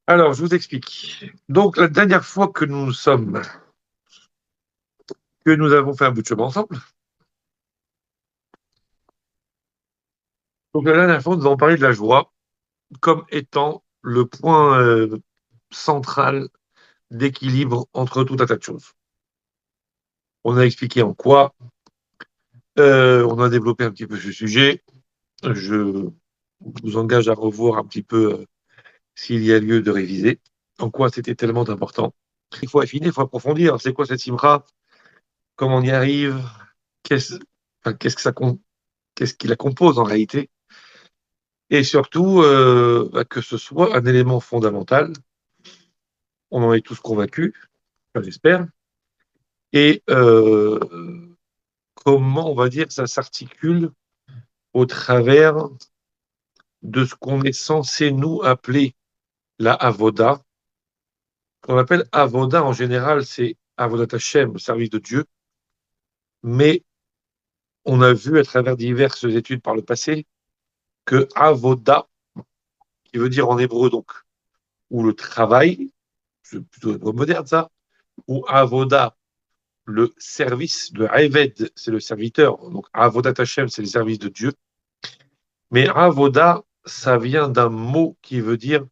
Alors, je vous explique. Donc, la dernière fois que nous avons fait un bout de chemin ensemble, donc la dernière fois, nous avons parlé de la joie comme étant le point central d'équilibre entre tout un tas de choses. On a expliqué en quoi, on a développé un petit peu ce sujet. Je vous engage à revoir un petit peu s'il y a lieu de réviser, en quoi c'était tellement important. Il faut affiner, il faut approfondir. C'est quoi cette simra? Comment on y arrive? Qu'est-ce enfin, qu'est-ce qui la compose en réalité? Et surtout, que ce soit un élément fondamental, on en est tous convaincus, enfin, j'espère, et comment, on va dire, ça s'articule au travers de ce qu'on est censé nous appeler la avoda. Ce qu'on appelle avoda en général, c'est avodat Hashem, le service de Dieu, mais on a vu à travers diverses études par le passé que avoda, qui veut dire en hébreu donc, ou le travail, c'est plutôt hébreu moderne ça, ou avoda, le service, de Eved, c'est le serviteur. Donc, Avodat Hashem, c'est le service de Dieu. Mais Avoda, ça vient d'un mot qui veut dire,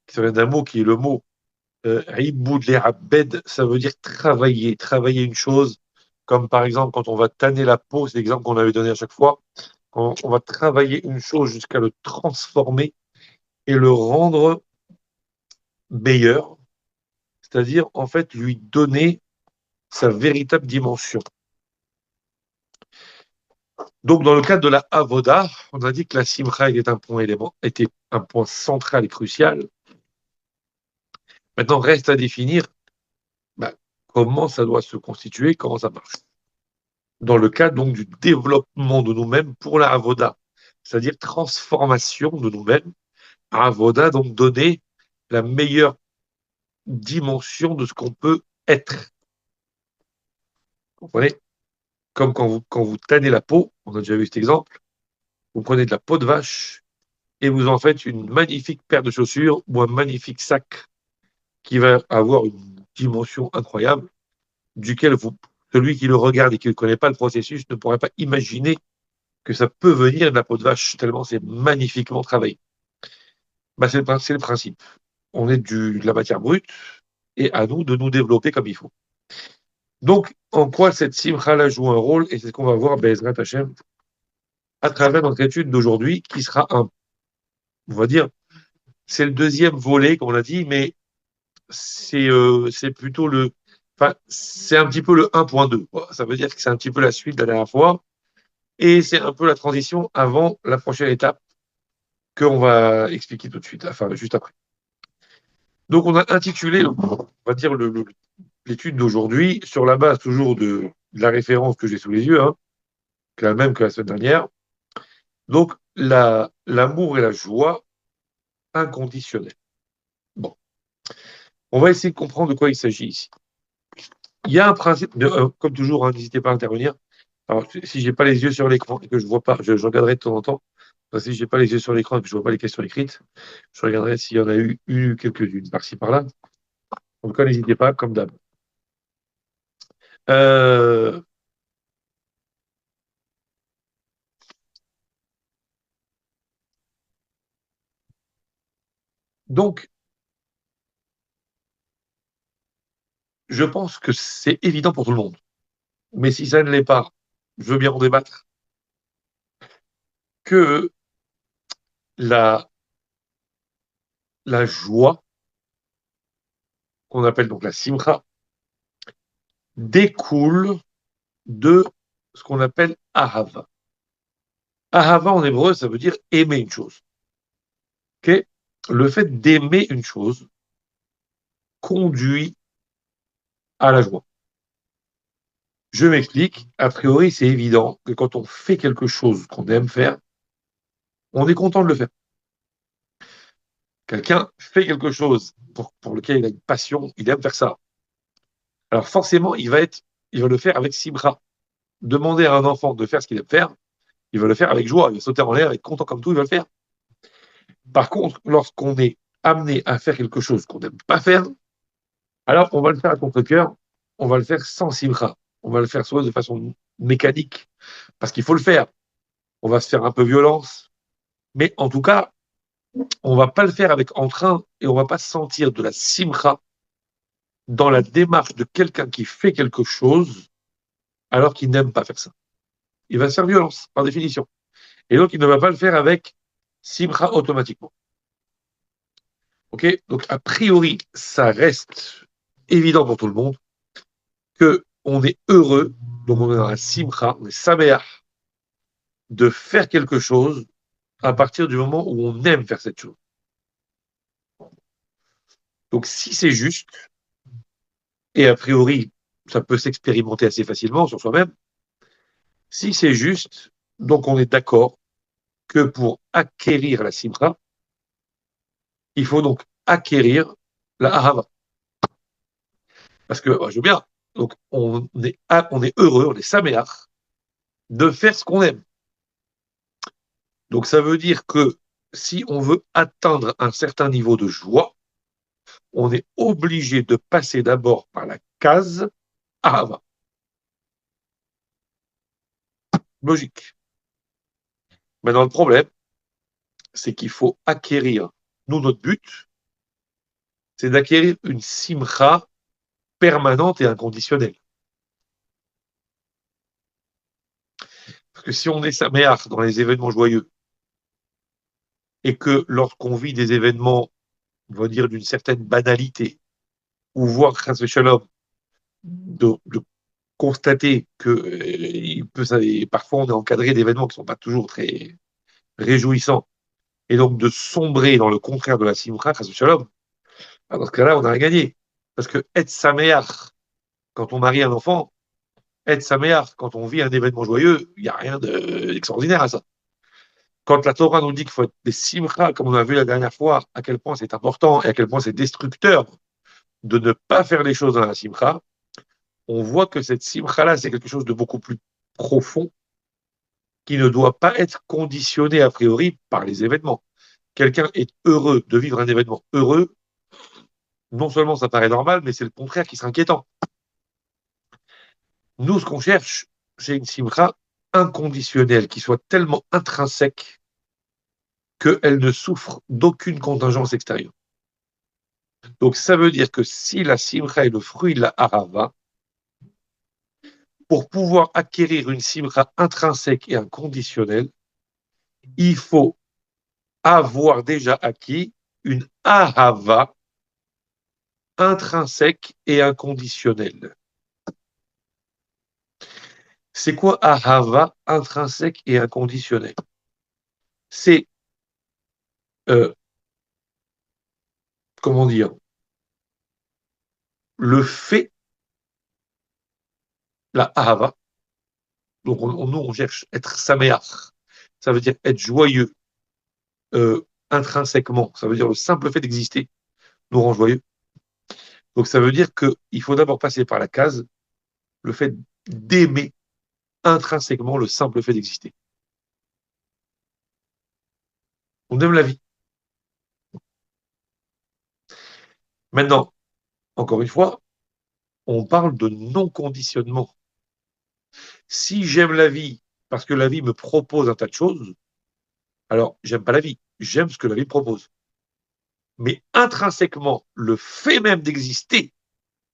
ça vient d'un mot qui est le mot Iboud le Abed, ça veut dire travailler, travailler une chose. Comme par exemple, quand on va tanner la peau, c'est l'exemple qu'on avait donné à chaque fois. Quand on va travailler une chose jusqu'à le transformer et le rendre meilleur, c'est-à-dire en fait lui donner sa véritable dimension. Donc, dans le cadre de la Avoda, on a dit que la Simcha était un point central et crucial. Maintenant, reste à définir bah, comment ça doit se constituer, comment ça marche. Dans le cadre donc du développement de nous-mêmes pour la Avoda, c'est-à-dire transformation de nous-mêmes. Avoda, donc donner la meilleure dimension de ce qu'on peut être. Vous comprenez? Comme quand vous tannez la peau, on a déjà vu cet exemple, vous prenez de la peau de vache et vous en faites une magnifique paire de chaussures ou un magnifique sac qui va avoir une dimension incroyable, duquel celui qui le regarde et qui ne connaît pas le processus ne pourrait pas imaginer que ça peut venir de la peau de vache, tellement c'est magnifiquement travaillé. Bah, c'est le principe. On est de la matière brute et à nous de nous développer comme il faut. Donc, en quoi cette simcha-là joue un rôle, et c'est ce qu'on va voir, Bezrat Hashem, à travers notre étude d'aujourd'hui, qui sera on va dire, c'est le deuxième volet, comme on l'a dit, mais c'est plutôt enfin, c'est un petit peu le 1.2. Ça veut dire que c'est un petit peu la suite de la dernière fois. Et c'est un peu la transition avant la prochaine étape qu'on va expliquer tout de suite, enfin, juste après. Donc, on a intitulé, on va dire, l'étude d'aujourd'hui sur la base toujours de la référence que j'ai sous les yeux, hein, qui est la même que la semaine dernière. Donc, l'amour et la joie inconditionnelle. Bon, on va essayer de comprendre de quoi il s'agit ici. Il y a un principe, comme toujours, hein, n'hésitez pas à intervenir. Alors, si j'ai pas les yeux sur l'écran et que je vois pas, je regarderai de temps en temps. Enfin, si j'ai pas les yeux sur l'écran et que je vois pas les questions écrites, je regarderai s'il y en a eu quelques-unes par-ci par-là. En tout cas, n'hésitez pas, comme d'hab. Euh, donc, je pense que c'est évident pour tout le monde. Mais si ça ne l'est pas, je veux bien en débattre, que la, la joie, qu'on appelle donc la simcha, découle de ce qu'on appelle ahava. Ahava en hébreu, ça veut dire aimer une chose. Okay, le fait d'aimer une chose conduit à la joie. Je m'explique. A priori, c'est évident que quand on fait quelque chose qu'on aime faire, on est content de le faire. Quelqu'un fait quelque chose pour lequel il a une passion, il aime faire ça. Alors forcément, il va le faire avec Sibra. Demander à un enfant de faire ce qu'il aime faire, il va le faire avec joie, il va sauter en l'air, être content comme tout, il va le faire. Par contre, lorsqu'on est amené à faire quelque chose qu'on n'aime pas faire, alors on va le faire à contre-cœur, on va le faire sans simcha. On va le faire soit de façon mécanique, parce qu'il faut le faire. On va se faire un peu violence, mais en tout cas, on va pas le faire avec entrain et on va pas sentir de la simcha dans la démarche de quelqu'un qui fait quelque chose alors qu'il n'aime pas faire ça. Il va se faire violence, par définition. Et donc, il ne va pas le faire avec simcha automatiquement. OK? Donc, a priori, ça reste évident pour tout le monde que on est heureux, donc on est dans la simcha, on est saméach, de faire quelque chose à partir du moment où on aime faire cette chose. Donc, si c'est juste, et a priori, ça peut s'expérimenter assez facilement sur soi-même, si c'est juste, donc on est d'accord que pour acquérir la simcha, il faut donc acquérir la ahava. Parce que, je veux bien, donc on est heureux, on est saméach de faire ce qu'on aime. Donc ça veut dire que si on veut atteindre un certain niveau de joie, on est obligé de passer d'abord par la case ahava. Logique. Maintenant, le problème, c'est qu'il faut acquérir, nous, notre but, c'est d'acquérir une simcha permanente et inconditionnelle. Parce que si on est saméach dans les événements joyeux, et que lorsqu'on vit des événements, on va dire, d'une certaine banalité, ou voire, chas shalom, de constater que parfois on est encadré d'événements qui ne sont pas toujours très réjouissants, et donc de sombrer dans le contraire de la simcha, chas shalom, dans ce cas-là, on n'a rien gagné. Parce que être saméach, quand on marie un enfant, être saméach, quand on vit un événement joyeux, il n'y a rien d'extraordinaire à ça. Quand la Torah nous dit qu'il faut être des simcha, comme on a vu la dernière fois, à quel point c'est important et à quel point c'est destructeur de ne pas faire les choses dans la simcha, on voit que cette simcha-là, c'est quelque chose de beaucoup plus profond qui ne doit pas être conditionné a priori par les événements. Quelqu'un est heureux de vivre un événement heureux, non seulement ça paraît normal, mais c'est le contraire qui serait inquiétant. Nous, ce qu'on cherche, c'est une simcha inconditionnelle, qui soit tellement intrinsèque qu'elle ne souffre d'aucune contingence extérieure. Donc ça veut dire que si la simcha est le fruit de la harava, pour pouvoir acquérir une simcha intrinsèque et inconditionnelle, il faut avoir déjà acquis une ahava intrinsèque et inconditionnelle. C'est quoi ahava intrinsèque et inconditionnelle? C'est, euh, comment dire, le fait, la ahava, donc nous on cherche être saméach, ça veut dire être joyeux intrinsèquement, ça veut dire le simple fait d'exister nous rend joyeux. Donc ça veut dire qu'il faut d'abord passer par la case, le fait d'aimer intrinsèquement le simple fait d'exister. On aime la vie. Maintenant, encore une fois, on parle de non-conditionnement. Si j'aime la vie parce que la vie me propose un tas de choses, alors j'aime pas la vie, j'aime ce que la vie propose. Mais intrinsèquement, le fait même d'exister,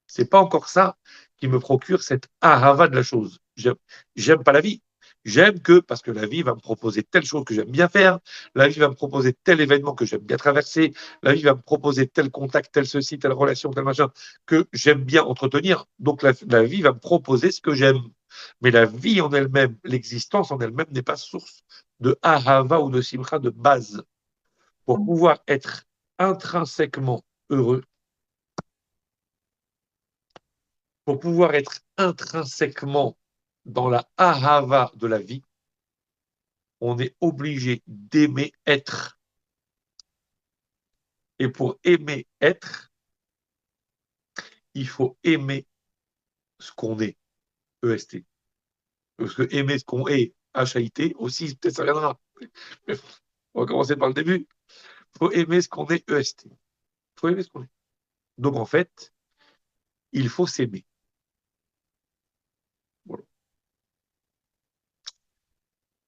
c'est pas encore ça qui me procure cette ahava de la chose. J'aime pas la vie. J'aime que parce que la vie va me proposer telle chose que j'aime bien faire, la vie va me proposer tel événement que j'aime bien traverser, la vie va me proposer tel contact, tel ceci, telle relation, tel machin que j'aime bien entretenir. Donc la vie va me proposer ce que j'aime. Mais la vie en elle-même, l'existence en elle-même n'est pas source de ahava ou de simcha de base. Pour pouvoir être intrinsèquement heureux, pour pouvoir être intrinsèquement dans la ahava de la vie, on est obligé d'aimer être. Et pour aimer être, il faut aimer ce qu'on est, EST. Parce que aimer ce qu'on est, HIT, aussi, peut-être ça viendra. On va commencer par le début. faut aimer ce qu'on est, EST. Il faut aimer ce qu'on est. Donc, en fait, il faut s'aimer. Voilà.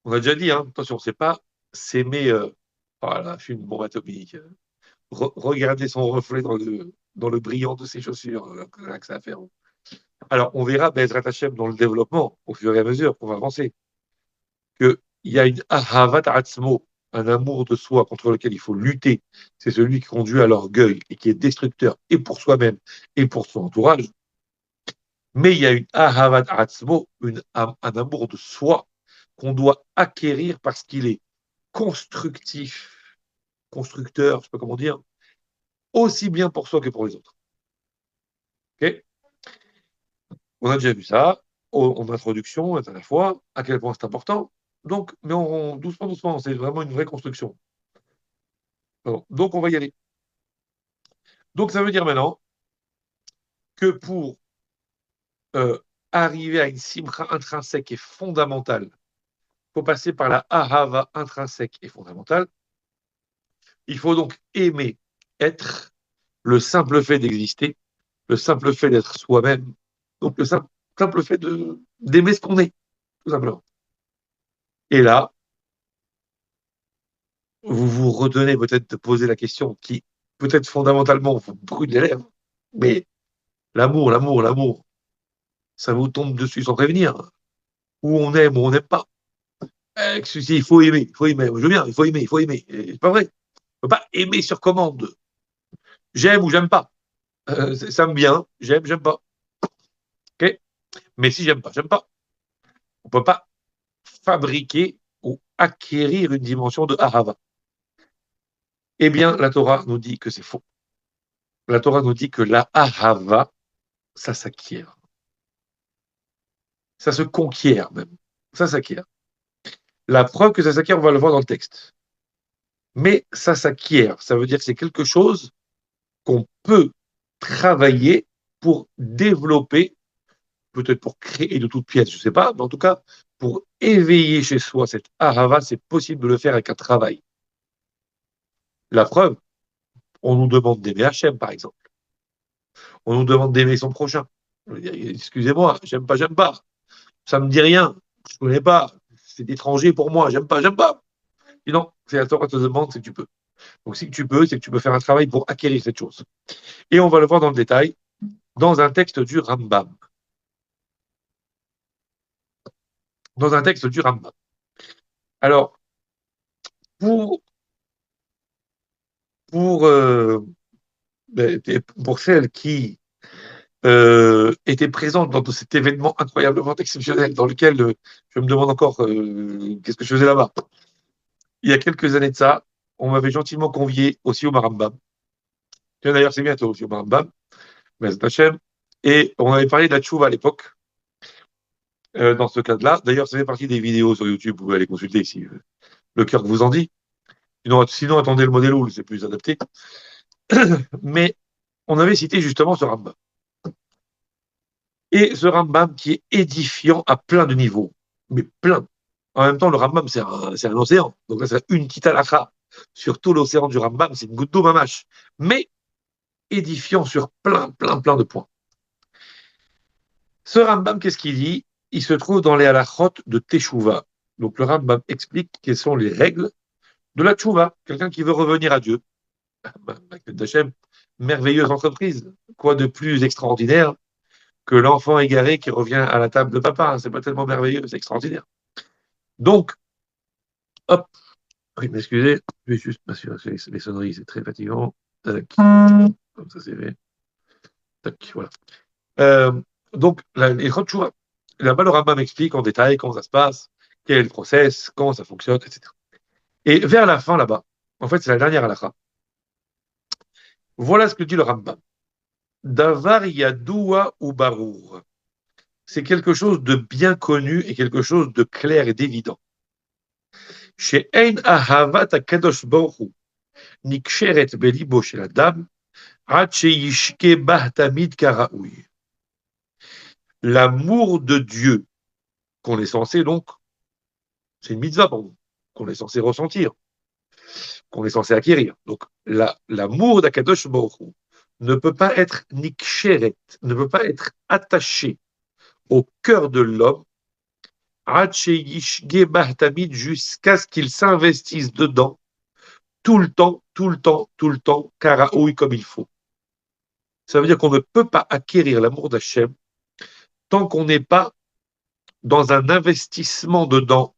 On a déjà dit, hein, attention, c'est pas s'aimer, voilà, je suis une bombe atomique. Regarder son reflet dans le brillant de ses chaussures, rien que ça à faire. Alors, on verra Bezrat Hashem dans le développement, au fur et à mesure qu'on va avancer, qu'il y a une ahavat atzmo, un amour de soi contre lequel il faut lutter. C'est celui qui conduit à l'orgueil et qui est destructeur et pour soi-même et pour son entourage. Mais il y a une ahavat atzmo, un amour de soi qu'on doit acquérir parce qu'il est constructif, constructeur, je ne sais pas comment dire, aussi bien pour soi que pour les autres. Okay, on a déjà vu ça en introduction la dernière fois, à quel point c'est important. Donc, mais doucement, doucement, c'est vraiment une vraie construction. Donc, on va y aller. Donc, ça veut dire maintenant que pour euh, arriver à une simra intrinsèque et fondamentale, il faut passer par la ahava intrinsèque et fondamentale. Il faut donc aimer être, le simple fait d'exister, le simple fait d'être soi-même, donc le simple fait d'aimer ce qu'on est, tout simplement. Et là, vous vous retenez peut-être de poser la question qui, peut-être fondamentalement, vous brûle les lèvres, mais l'amour, ça vous tombe dessus sans prévenir. Ou on aime ou on n'aime pas. Il faut aimer, il faut aimer. Je veux bien, il faut aimer, il faut aimer. C'est pas vrai. On ne peut pas aimer sur commande. J'aime ou j'aime pas. Ça me vient, j'aime pas. Okay, mais si j'aime pas, j'aime pas. On ne peut pas fabriquer ou acquérir une dimension de Ahava. Eh bien, la Torah nous dit que c'est faux. La Torah nous dit que la Ahava, ça s'acquiert. Ça se conquiert même. Ça s'acquiert. La preuve que ça s'acquiert, on va le voir dans le texte. Mais ça s'acquiert. Ça veut dire que c'est quelque chose qu'on peut travailler pour développer, peut-être pour créer de toutes pièces, je ne sais pas, mais en tout cas, pour éveiller chez soi cette ahava, c'est possible de le faire avec un travail. La preuve, on nous demande d'aimer Hachem, par exemple. On nous demande d'aimer son prochain. Excusez-moi, j'aime pas, j'aime pas. Ça me dit rien. Je ne connais pas. C'est étranger pour moi. J'aime pas, j'aime pas. Et non, c'est la Torah te demande, c'est que tu peux. Donc, si tu peux, c'est que tu peux faire un travail pour acquérir cette chose. Et on va le voir dans le détail dans un texte du Rambam. Dans un texte du Rambam. Alors, pour, pour, euh, pour celles qui étaient présentes dans cet événement incroyablement exceptionnel dans lequel je me demande encore qu'est-ce que je faisais là-bas. Il y a quelques années de ça, on m'avait gentiment convié aussi au Marambam. D'ailleurs, c'est bientôt aussi au Marambam, et on avait parlé de la tchouva à l'époque, dans ce cadre-là. D'ailleurs, ça fait partie des vidéos sur YouTube, vous pouvez aller consulter si le cœur vous en dit. Sinon, attendez le modèle ou c'est plus adapté. Mais on avait cité justement ce Rambam. Et ce Rambam qui est édifiant à plein de niveaux, mais plein. En même temps, le Rambam, c'est un océan. Donc là, c'est une petite halakha sur tout l'océan du Rambam, c'est une goutte d'eau mamache. Mais édifiant sur plein de points. Ce Rambam, qu'est-ce qu'il dit? Il se trouve dans les halachot de Teshuvah. Donc le Rambam explique quelles sont les règles de la Teshuvah. Quelqu'un qui veut revenir à Dieu. Merveilleuse entreprise. Quoi de plus extraordinaire que l'enfant égaré qui revient à la table de papa. C'est pas tellement merveilleux, c'est extraordinaire. Donc, hop, oui, m'excusez, je vais juste m'assurer que les sonneries, c'est très fatigant. Tac. Comme ça, c'est fait. Tac, voilà. Euh, donc, les Chotshuva, là-bas, le Rambam m'explique en détail comment ça se passe, quel est le process, comment ça fonctionne, etc. Et vers la fin, là-bas, en fait, c'est la dernière halakha. Voilà ce que dit le Rambam. Davar yadoua ou barour. C'est quelque chose de bien connu et quelque chose de clair et d'évident. Chez Ein Ahavat Akadosh Baruch Hu, Niksheret Belibo Shel Adam, Ad Sheyishke Bah Tamid Karaoui. L'amour de Dieu, qu'on est censé donc, c'est une mitzvah pour nous, qu'on est censé ressentir. qu'on est censé acquérir. Donc, l'amour d'Akadosh Baruch Hu ne peut pas être niksheret, ne peut pas être attaché au cœur de l'homme, jusqu'à ce qu'il s'investisse dedans tout le temps, tout le temps, tout le temps, karaoui comme il faut. Ça veut dire qu'on ne peut pas acquérir l'amour d'Hachem tant qu'on n'est pas dans un investissement dedans,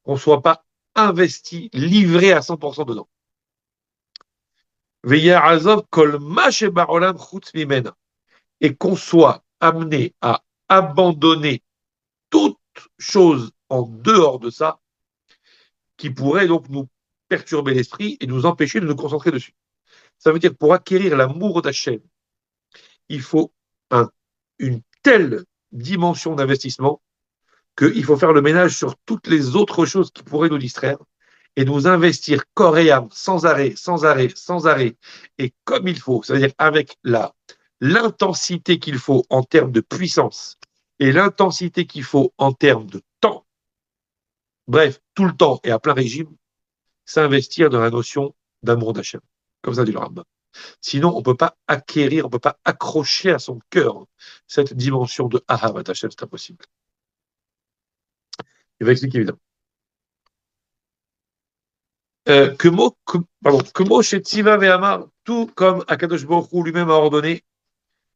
qu'on ne soit pas investi, livré à 100% dedans. Et qu'on soit amené à abandonner toute chose en dehors de ça qui pourrait donc nous perturber l'esprit et nous empêcher de nous concentrer dessus. Ça veut dire pour acquérir l'amour d'Hachem, il faut une telle dimension d'investissement qu'il faut faire le ménage sur toutes les autres choses qui pourraient nous distraire et nous investir corps et âme, sans arrêt, sans arrêt, sans arrêt, et comme il faut, c'est-à-dire avec l'intensité qu'il faut en termes de puissance et l'intensité qu'il faut en termes de temps, bref, tout le temps et à plein régime, s'investir dans la notion d'amour d'Hachem. Comme ça dit le Rambam. Sinon, on ne peut pas acquérir, on ne peut pas accrocher à son cœur cette dimension de Ahavat Hachem, c'est impossible. Il va expliquer évidemment. Que Moshe Tziva Ve'amar, tout comme Akadosh Baruch Hu lui-même a ordonné,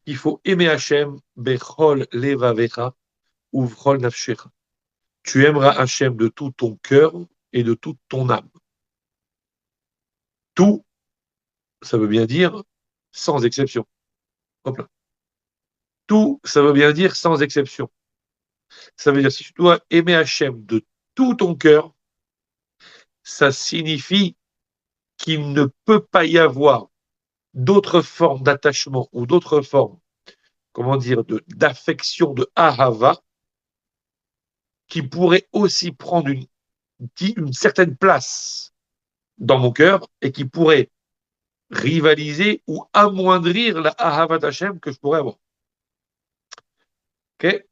il faut aimer Hachem, Bechol Levavecha, Uvrol Nafshecha. Tu aimeras Hachem de tout ton cœur et de toute ton âme. Tout, ça veut bien dire sans exception. Hop là. Tout, ça veut bien dire sans exception. Ça veut dire si tu dois aimer Hachem de tout ton cœur, ça signifie qu'il ne peut pas y avoir d'autres formes d'attachement ou d'autres formes, comment dire, d'affection, de ahava, qui pourraient aussi prendre une certaine place dans mon cœur et qui pourraient rivaliser ou amoindrir la ahava d'Hachem que je pourrais avoir. Ok?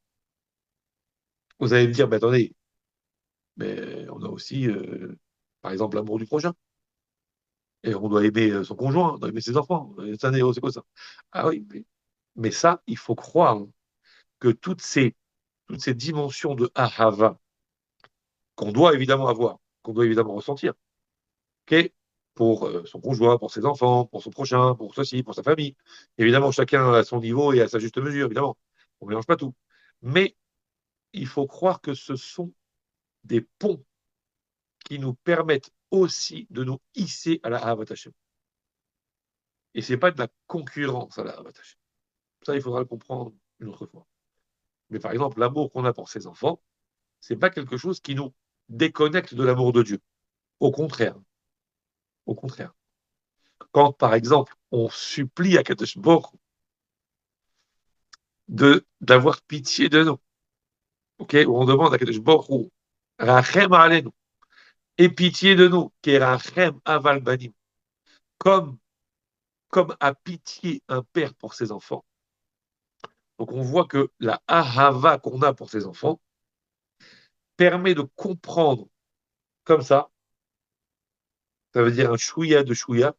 Vous allez me dire, mais attendez, mais on a aussi, par exemple, l'amour du prochain. Et on doit aimer son conjoint, on doit aimer ses enfants. C'est quoi ça? Ah oui, mais ça, il faut croire que toutes ces dimensions de ahava qu'on doit évidemment avoir, qu'on doit évidemment ressentir, ok, pour son conjoint, pour ses enfants, pour son prochain, pour ceci, pour sa famille. Évidemment, chacun à son niveau et à sa juste mesure, évidemment. On ne mélange pas tout. Mais il faut croire que ce sont des ponts qui nous permettent aussi de nous hisser à la Ahavat Hashem. Et ce n'est pas de la concurrence à la Ahavat Hashem. Ça, il faudra le comprendre une autre fois. Mais par exemple, l'amour qu'on a pour ses enfants, ce n'est pas quelque chose qui nous déconnecte de l'amour de Dieu. Au contraire. Au contraire. Quand, par exemple, on supplie à Kadosh Baruch d'avoir pitié de nous, okay, où on demande à Kadosh Baruch Hu, Rachem alenu, et pitié de nous, qui est Rachem aval banim, comme a pitié un père pour ses enfants. Donc on voit que la ahava qu'on a pour ses enfants permet de comprendre comme ça veut dire un chouïa de chouïa,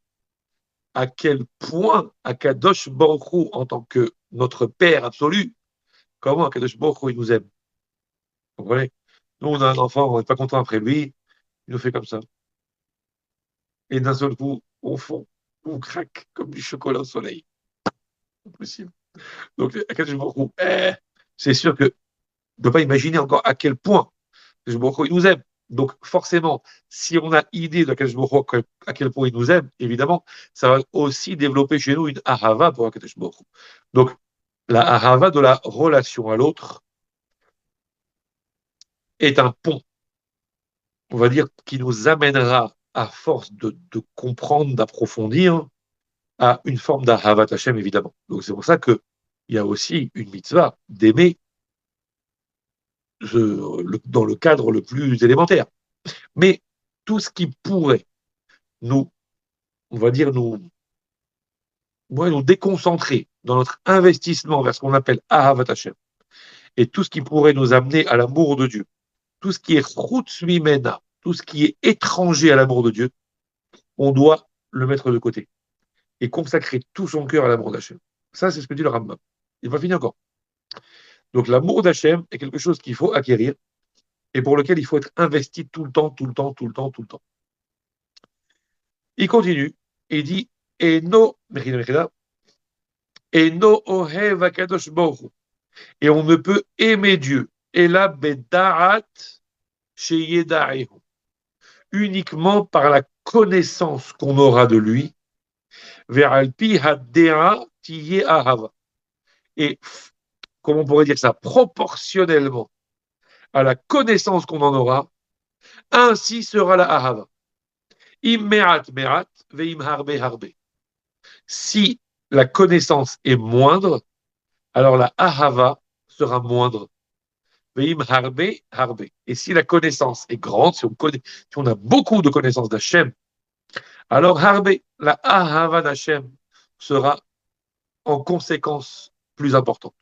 à quel point Akadosh Baruch Hu, en tant que notre Père absolu, comment Akadosh Baruch Hu, il nous aime. Vous comprenez? Nous, on a un enfant, on n'est pas content après lui, il nous fait comme ça. Et d'un seul coup, au fond, on craque comme du chocolat au soleil. Impossible. Donc, Akadosh Baruch Hu, c'est sûr que ne peut pas imaginer encore à quel point Akadosh Baruch Hu, il nous aime. Donc, forcément, si on a idée de à quel point il nous aime, évidemment, ça va aussi développer chez nous une ahava pour Akadosh Baruch Hu. Donc, la ahava de la relation à l'autre est un pont, on va dire, qui nous amènera, à force de comprendre, d'approfondir, à une forme d'Ahavat Hashem, évidemment. Donc, c'est pour ça qu'il y a aussi une mitzvah d'aimer dans le cadre le plus élémentaire. Mais tout ce qui pourrait nous, on va dire, nous déconcentrer dans notre investissement vers ce qu'on appelle Ahavat Hashem, et tout ce qui pourrait nous amener à l'amour de Dieu, tout ce qui est Chutz Mimena, tout ce qui est étranger à l'amour de Dieu, on doit le mettre de côté et consacrer tout son cœur à l'amour d'Hachem. Ça, c'est ce que dit le Rambam. Il va finir encore. Donc l'amour d'Hachem est quelque chose qu'il faut acquérir et pour lequel il faut être investi tout le temps, tout le temps, tout le temps, tout le temps. Il continue et dit Eno, Eno ohev akadosh baruch hu. Et on ne peut aimer Dieu. Et là, bedaat sheyedaehu. Uniquement par la connaissance qu'on aura de lui, ve'alpi haddea tiye ahava. Et, comment on pourrait dire ça, proportionnellement à la connaissance qu'on en aura, ainsi sera la ahava. Im me'at me'at, ve'im harbe harbe. Si la connaissance est moindre, alors la ahava sera moindre. Ve'im harbe harbe. Et si la connaissance est grande, si on a beaucoup de connaissances d'Hachem, alors harbe, la ahava d'Hachem sera en conséquence plus importante.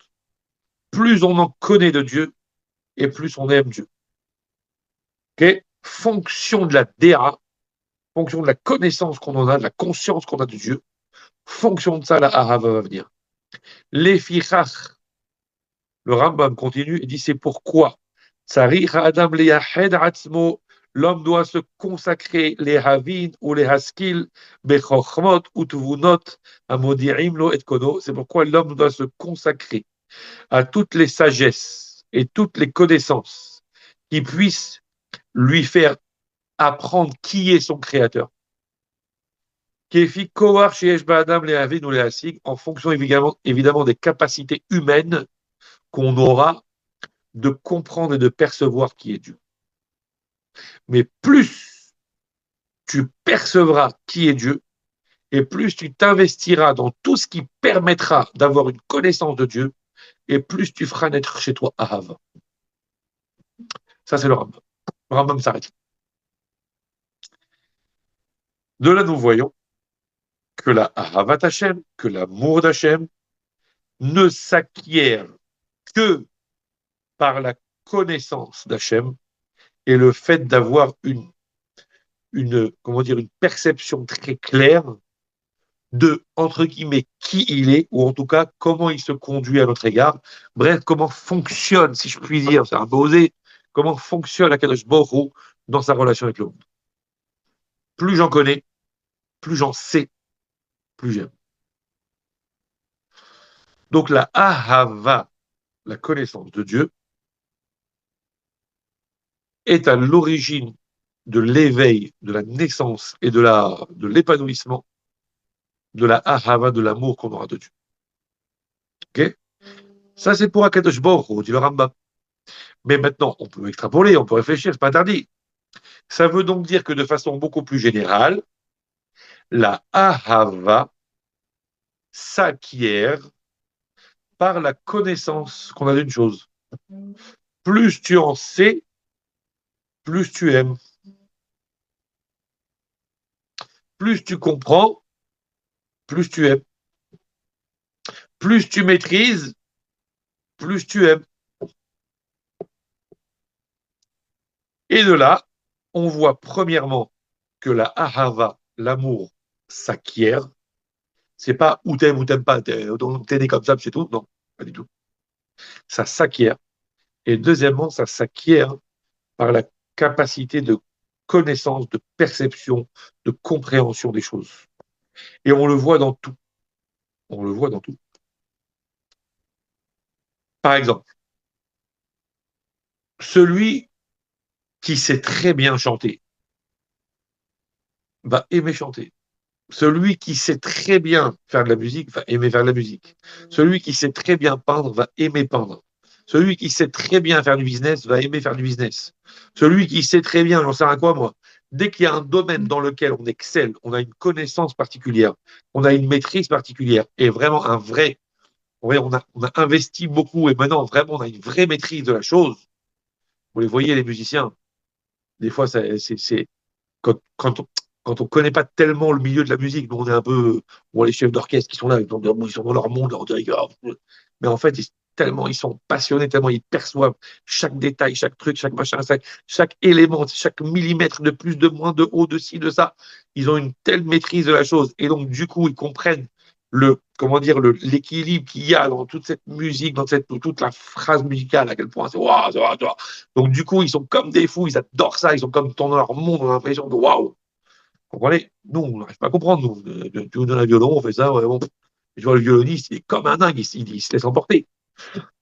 Plus on en connaît de Dieu, et plus on aime Dieu. Okay? Fonction de la déra, fonction de la connaissance qu'on en a, de la conscience qu'on a de Dieu, fonction de ça, la ahava va venir. Les fichach, le Rambam continue et dit c'est pourquoi l'homme doit se consacrer les havin ou les haskil, bechochmot ou tuvunot, amodirim lo et kono. C'est pourquoi l'homme doit se consacrer à toutes les sagesses et toutes les connaissances qui puissent lui faire apprendre qui est son créateur. En fonction évidemment des capacités humaines qu'on aura de comprendre et de percevoir qui est Dieu. Mais plus tu percevras qui est Dieu, et plus tu t'investiras dans tout ce qui permettra d'avoir une connaissance de Dieu, et plus tu feras naître chez toi Ahava. Ça, c'est le Rambam. Le Rambam s'arrête. De là, nous voyons que la Ahavat Hashem, que l'amour d'Hachem, ne s'acquiert que par la connaissance d'Hachem et le fait d'avoir comment dire, une perception très claire de, entre guillemets, qui il est, ou en tout cas, comment il se conduit à notre égard. Bref, comment fonctionne, si je puis dire, c'est un peu osé, comment fonctionne Akadosh Baruch Hu dans sa relation avec le monde. Plus j'en connais, plus j'en sais, plus j'aime. Donc la Ahava, la connaissance de Dieu, est à l'origine de l'éveil, de la naissance et de l'épanouissement de la Ahava, de l'amour qu'on aura de Dieu. Ok? Ça, c'est pour Akadosh Baruch Hu, dit le Rambam. Mais maintenant, on peut extrapoler, on peut réfléchir, c'est pas interdit. Ça veut donc dire que de façon beaucoup plus générale, la Ahava s'acquiert par la connaissance qu'on a d'une chose. Plus tu en sais, plus tu aimes. Plus tu comprends, plus tu aimes. Plus tu maîtrises, plus tu aimes. Et de là, on voit premièrement que la ahava, l'amour, s'acquiert. C'est pas ou t'aimes pas, t'es né comme ça, c'est tout. Non, pas du tout. Ça s'acquiert. Et deuxièmement, ça s'acquiert par la capacité de connaissance, de perception, de compréhension des choses. Et on le voit dans tout. On le voit dans tout. Par exemple, celui qui sait très bien chanter va aimer chanter. Celui qui sait très bien faire de la musique va aimer faire de la musique. Celui qui sait très bien peindre va aimer peindre. Celui qui sait très bien faire du business va aimer faire du business. Celui qui sait très bien, j'en sais rien quoi moi, dès qu'il y a un domaine dans lequel on excelle, on a une connaissance particulière, on a une maîtrise particulière et vraiment un vrai, on a investi beaucoup et maintenant vraiment on a une vraie maîtrise de la chose. Vous les voyez les musiciens, des fois c'est quand on connaît pas tellement le milieu de la musique, nous on est un peu, bon, les chefs d'orchestre qui sont là, ils sont dans leur monde, on dirait, mais en fait, tellement ils sont passionnés, tellement ils perçoivent chaque détail, chaque truc, chaque machin, chaque élément, chaque millimètre de plus, de moins, de haut, de ci, de ça. Ils ont une telle maîtrise de la chose. Et donc, du coup, ils comprennent comment dire, l'équilibre qu'il y a dans toute cette musique, dans toute la phrase musicale, à quel point c'est waouh, waouh, waouh. Donc, du coup, ils sont comme des fous, ils adorent ça, ils sont comme dans leur monde, on a l'impression de waouh. Vous comprenez? Nous, on n'arrive pas à comprendre. Nous, tu nous donnes un violon, on fait ça, ouais, bon. Je vois le violoniste, il est comme un dingue, il se laisse emporter.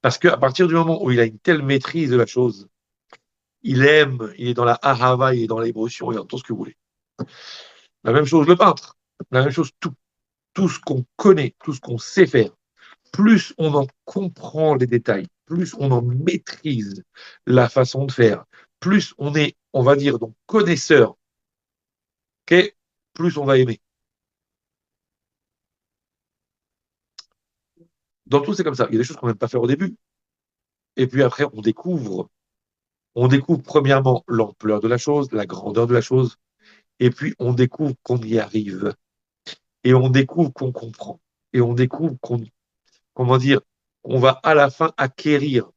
Parce qu'à partir du moment où il a une telle maîtrise de la chose, il aime, il est dans la ahava, il est dans l'émotion, il est dans tout ce que vous voulez. La même chose le peintre, la même chose tout ce qu'on connaît, tout ce qu'on sait faire. Plus on en comprend les détails, plus on en maîtrise la façon de faire, plus on est, on va dire, donc connaisseur, okay, plus on va aimer. Dans tout, c'est comme ça. Il y a des choses qu'on n'aime pas faire au début. Et puis après, on découvre premièrement l'ampleur de la chose, la grandeur de la chose, et puis on découvre qu'on y arrive, et on découvre qu'on comprend, et on découvre comment dire, on va à la fin acquérir,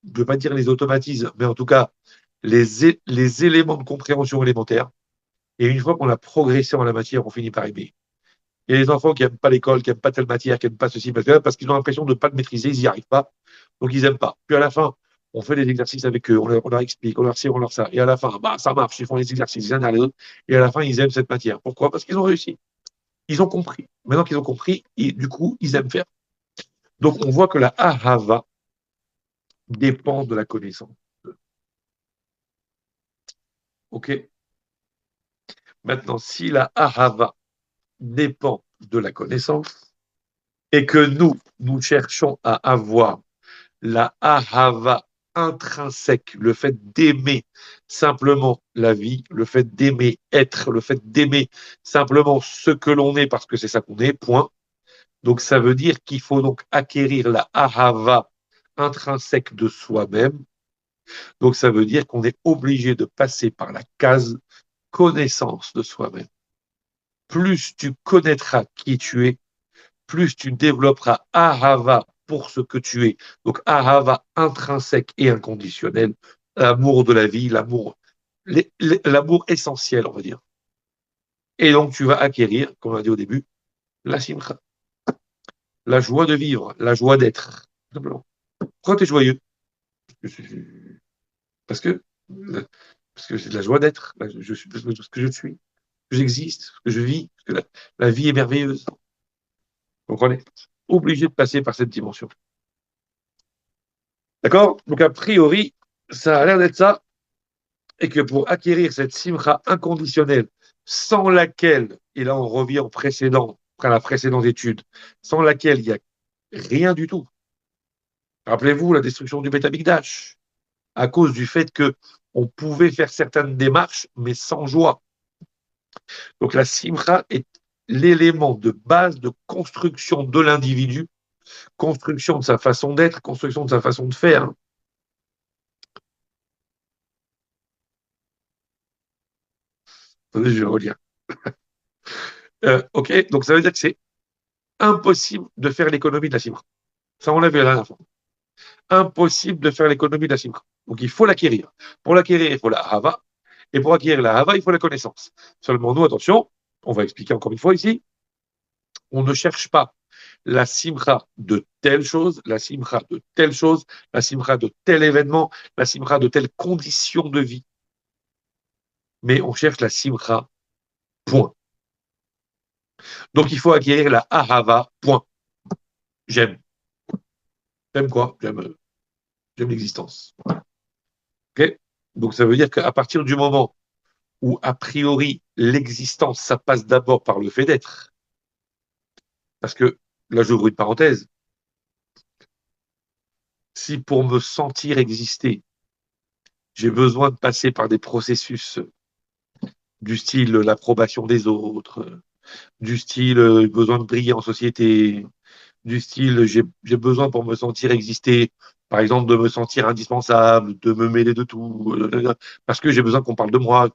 je ne veux pas dire les automatismes, mais en tout cas les éléments de compréhension élémentaires. Et une fois qu'on a progressé en la matière, on finit par aimer. Il y a des enfants qui n'aiment pas l'école, qui n'aiment pas telle matière, qui n'aiment pas ceci, parce qu'ils ont l'impression de ne pas le maîtriser, ils n'y arrivent pas. Donc ils n'aiment pas. Puis à la fin, on fait des exercices avec eux, on leur explique, on leur sait, on leur ça. Et à la fin, bah, ça marche, ils font les exercices les uns derrière les autres. Et à la fin, ils aiment cette matière. Pourquoi? Parce qu'ils ont réussi. Ils ont compris. Maintenant qu'ils ont compris, et du coup, ils aiment faire. Donc on voit que la ahava dépend de la connaissance. OK? Maintenant, si la ahava dépend de la connaissance et que nous cherchons à avoir la ahava intrinsèque, le fait d'aimer simplement la vie, le fait d'aimer être, le fait d'aimer simplement ce que l'on est parce que c'est ça qu'on est, point. Donc ça veut dire qu'il faut donc acquérir la ahava intrinsèque de soi-même. Donc ça veut dire qu'on est obligé de passer par la case connaissance de soi-même. Plus tu connaîtras qui tu es, plus tu développeras ahava pour ce que tu es. Donc ahava intrinsèque et inconditionnel, l'amour de la vie, l'amour essentiel, on va dire. Et donc tu vas acquérir, comme on a dit au début, la simcha, la joie de vivre, la joie d'être. Simplement. Pourquoi tu es joyeux? Parce que, parce que c'est de la joie d'être. Je suis ce que je suis, que j'existe, que je vis, que la vie est merveilleuse. Donc on est obligé de passer par cette dimension. D'accord? Donc, a priori, ça a l'air d'être ça, et que pour acquérir cette simcha inconditionnelle, sans laquelle, et là on revient à la précédente étude, sans laquelle il n'y a rien du tout. Rappelez-vous la destruction du Beth Amikdash, à cause du fait que on pouvait faire certaines démarches, mais sans joie. Donc la simcha est l'élément de base de construction de l'individu, construction de sa façon d'être, construction de sa façon de faire. Attendez, je vais relire. OK, donc ça veut dire que c'est impossible de faire l'économie de la simra. Ça, on l'a vu la dernière fois. Impossible de faire l'économie de la simra. Donc, il faut l'acquérir. Pour l'acquérir, il faut la hava. Et pour acquérir la hava, il faut la connaissance. Seulement, nous, attention, on va expliquer encore une fois ici, on ne cherche pas la simra de telle chose, la simra de telle chose, la simra de tel événement, la simra de telle condition de vie. Mais on cherche la simra, point. Donc, il faut acquérir la ahava, point. J'aime. J'aime quoi? J'aime l'existence. Okay, donc ça veut dire qu'à partir du moment où, a priori, l'existence, ça passe d'abord par le fait d'être, parce que, là j'ouvre une parenthèse, si pour me sentir exister, j'ai besoin de passer par des processus du style l'approbation des autres, du style besoin de briller en société, du style j'ai besoin pour me sentir exister, par exemple de me sentir indispensable, de me mêler de tout, parce que j'ai besoin qu'on parle de moi.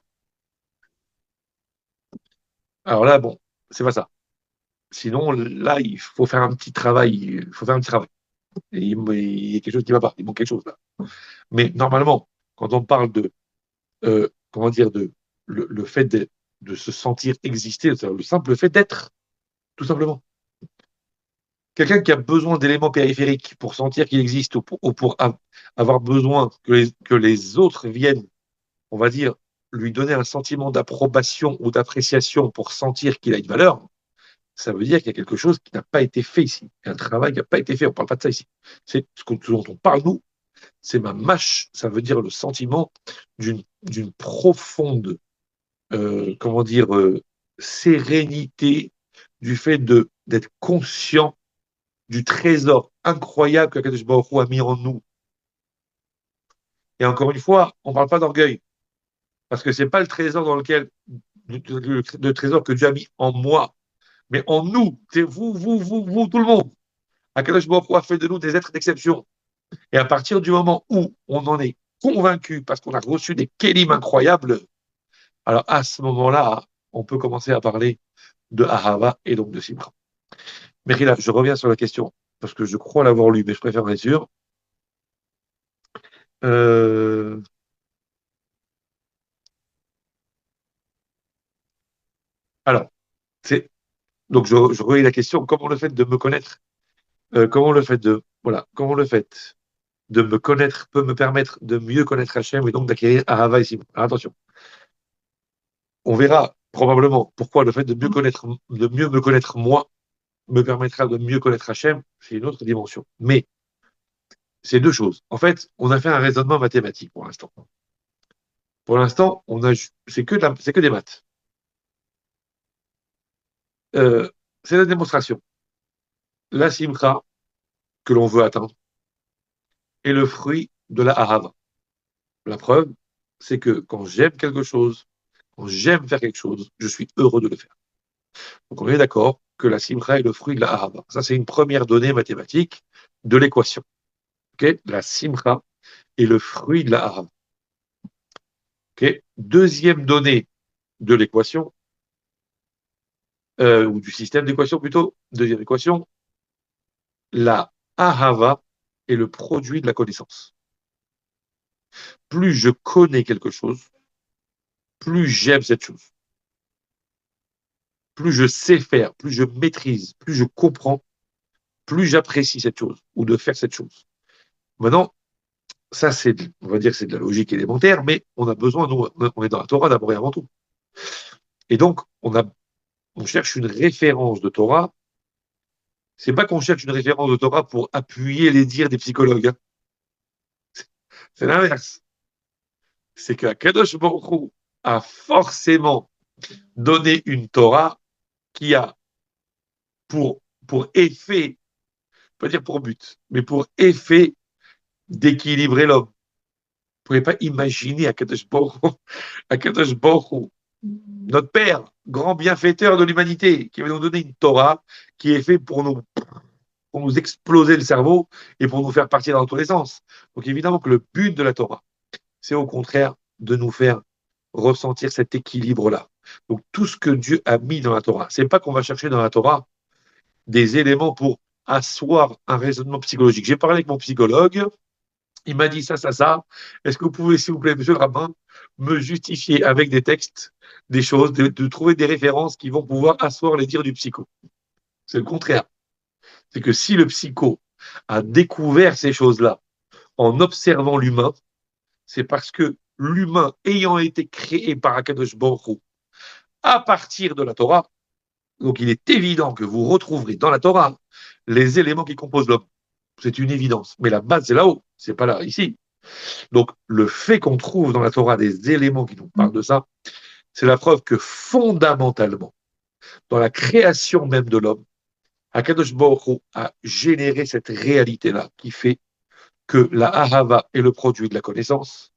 Alors là, bon, c'est pas ça. Sinon, là, il faut faire un petit travail. Il faut faire un petit travail. Il y a quelque chose qui ne va pas, il manque quelque chose là. Mais normalement, quand on parle de, comment dire, le fait de se sentir exister, le simple fait d'être, tout simplement. Quelqu'un qui a besoin d'éléments périphériques pour sentir qu'il existe ou pour avoir besoin que les autres viennent, on va dire, lui donner un sentiment d'approbation ou d'appréciation pour sentir qu'il a une valeur, ça veut dire qu'il y a quelque chose qui n'a pas été fait ici. Il y a un travail qui n'a pas été fait. On ne parle pas de ça ici. C'est ce dont on parle, nous, c'est ma mâche. Ça veut dire le sentiment d'une profonde, comment dire, sérénité du fait d'être conscient du trésor incroyable que Kadosh Baruch Hu a mis en nous. Et encore une fois, on ne parle pas d'orgueil, parce que ce n'est pas le trésor dans lequel, le trésor que Dieu a mis en moi, mais en nous. C'est vous, tout le monde. Akadosh Baruch Hu a fait de nous des êtres d'exception. Et à partir du moment où on en est convaincu, parce qu'on a reçu des kélim incroyables, alors à ce moment-là, on peut commencer à parler de Ahava et donc de Simcha. Mais là, je reviens sur la question, parce que je crois l'avoir lu, mais je préfère être sûr. Euh, alors, c'est donc je relis la question, comment le fait de me connaître, comment le fait de voilà, comment le fait de me connaître peut me permettre de mieux connaître Hachem et donc d'acquérir Ahava et Simcha. Alors, attention, on verra probablement pourquoi le fait de mieux me connaître moi me permettra de mieux connaître Hachem, c'est une autre dimension. Mais c'est deux choses. En fait, on a fait un raisonnement mathématique pour l'instant. Pour l'instant, c'est que des maths. Euh, c'est la démonstration. La simcha que l'on veut atteindre est le fruit de la ahava. La preuve, c'est que quand j'aime quelque chose, quand j'aime faire quelque chose, je suis heureux de le faire. Donc on est d'accord que la simcha est le fruit de la ahava. Ça, c'est une première donnée mathématique de l'équation. Okay, la simcha est le fruit de la ahava. Okay, deuxième donnée de l'équation, ou du système d'équation plutôt, deuxième équation, la ahava est le produit de la connaissance. Plus je connais quelque chose, plus j'aime cette chose. Plus je sais faire, plus je maîtrise, plus je comprends, plus j'apprécie cette chose ou de faire cette chose. Maintenant, ça, on va dire que c'est de la logique élémentaire, mais on a besoin, nous, on est dans la Torah d'abord et avant tout. Et donc, on cherche une référence de Torah. C'est pas qu'on cherche une référence de Torah pour appuyer les dires des psychologues, hein. C'est l'inverse. C'est que Kadosh Baruch Hu a forcément donné une Torah qui a pour effet, pas dire pour but, mais pour effet d'équilibrer l'homme. Vous ne pouvez pas imaginer Akadosh Baruch Hu, notre Père, grand bienfaiteur de l'humanité, qui va nous donner une Torah qui est faite pour nous exploser le cerveau et pour nous faire partir dans tous les sens. Donc évidemment que le but de la Torah, c'est au contraire de nous faire ressentir cet équilibre-là. Donc tout ce que Dieu a mis dans la Torah, c'est pas qu'on va chercher dans la Torah des éléments pour asseoir un raisonnement psychologique. J'ai parlé avec mon psychologue, il m'a dit ça, ça, ça. Est-ce que vous pouvez, s'il vous plaît, monsieur le rabbin, me justifier avec des textes, des choses, de trouver des références qui vont pouvoir asseoir les dires du psycho? C'est le contraire. C'est que si le psycho a découvert ces choses-là en observant l'humain, c'est parce que l'humain ayant été créé par Akadosh Baruch Hu à partir de la Torah, donc il est évident que vous retrouverez dans la Torah les éléments qui composent l'homme. C'est une évidence. Mais la base, c'est là-haut, c'est pas là, ici. Donc, le fait qu'on trouve dans la Torah des éléments qui nous parlent de ça, c'est la preuve que fondamentalement, dans la création même de l'homme, Akadosh Baruch Hu a généré cette réalité-là qui fait que la Ahava est le produit de la connaissance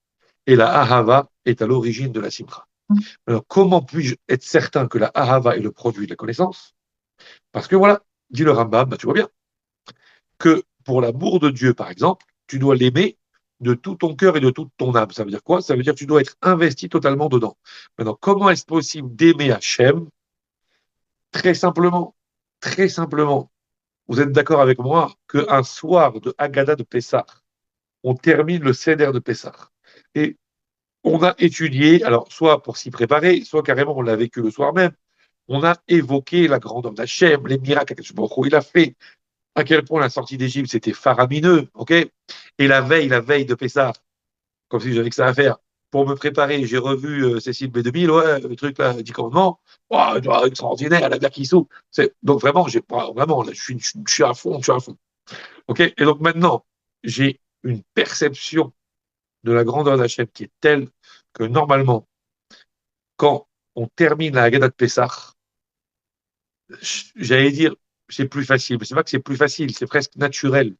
et la Ahava est à l'origine de la Simcha. Alors, comment puis-je être certain que la Ahava est le produit de la connaissance? Parce que voilà, dit le Rambam, bah, tu vois bien, que pour l'amour de Dieu, par exemple, tu dois l'aimer de tout ton cœur et de toute ton âme. Ça veut dire quoi? Ça veut dire que tu dois être investi totalement dedans. Maintenant, comment est-ce possible d'aimer Hachem? Très simplement, très simplement. vous êtes d'accord avec moi qu'un soir de Haggadah de Pessah, on termine le Seder de Pessah. Et on a étudié, alors soit pour s'y préparer, soit carrément on l'a vécu le soir même, on a évoqué la grandeur d'Hachem, les miracles qu'Akadosh Baruch Hu il a fait, à quel point la sortie d'Égypte c'était faramineux, ok. Et la veille de Pessah, comme si j'avais que ça à faire, pour me préparer, j'ai revu Cécile B2000, ouais, le truc là, 10 commandements, oh, extraordinaire, la bière qui s'ouvre. Donc vraiment, vraiment, là, je suis à fond, je suis à fond. Ok. Et donc maintenant, j'ai une perception de la grandeur d'Hachem qui est telle que normalement, quand on termine la Haggadah de Pessah, j'allais dire, c'est plus facile. Mais c'est pas que c'est plus facile, c'est presque naturel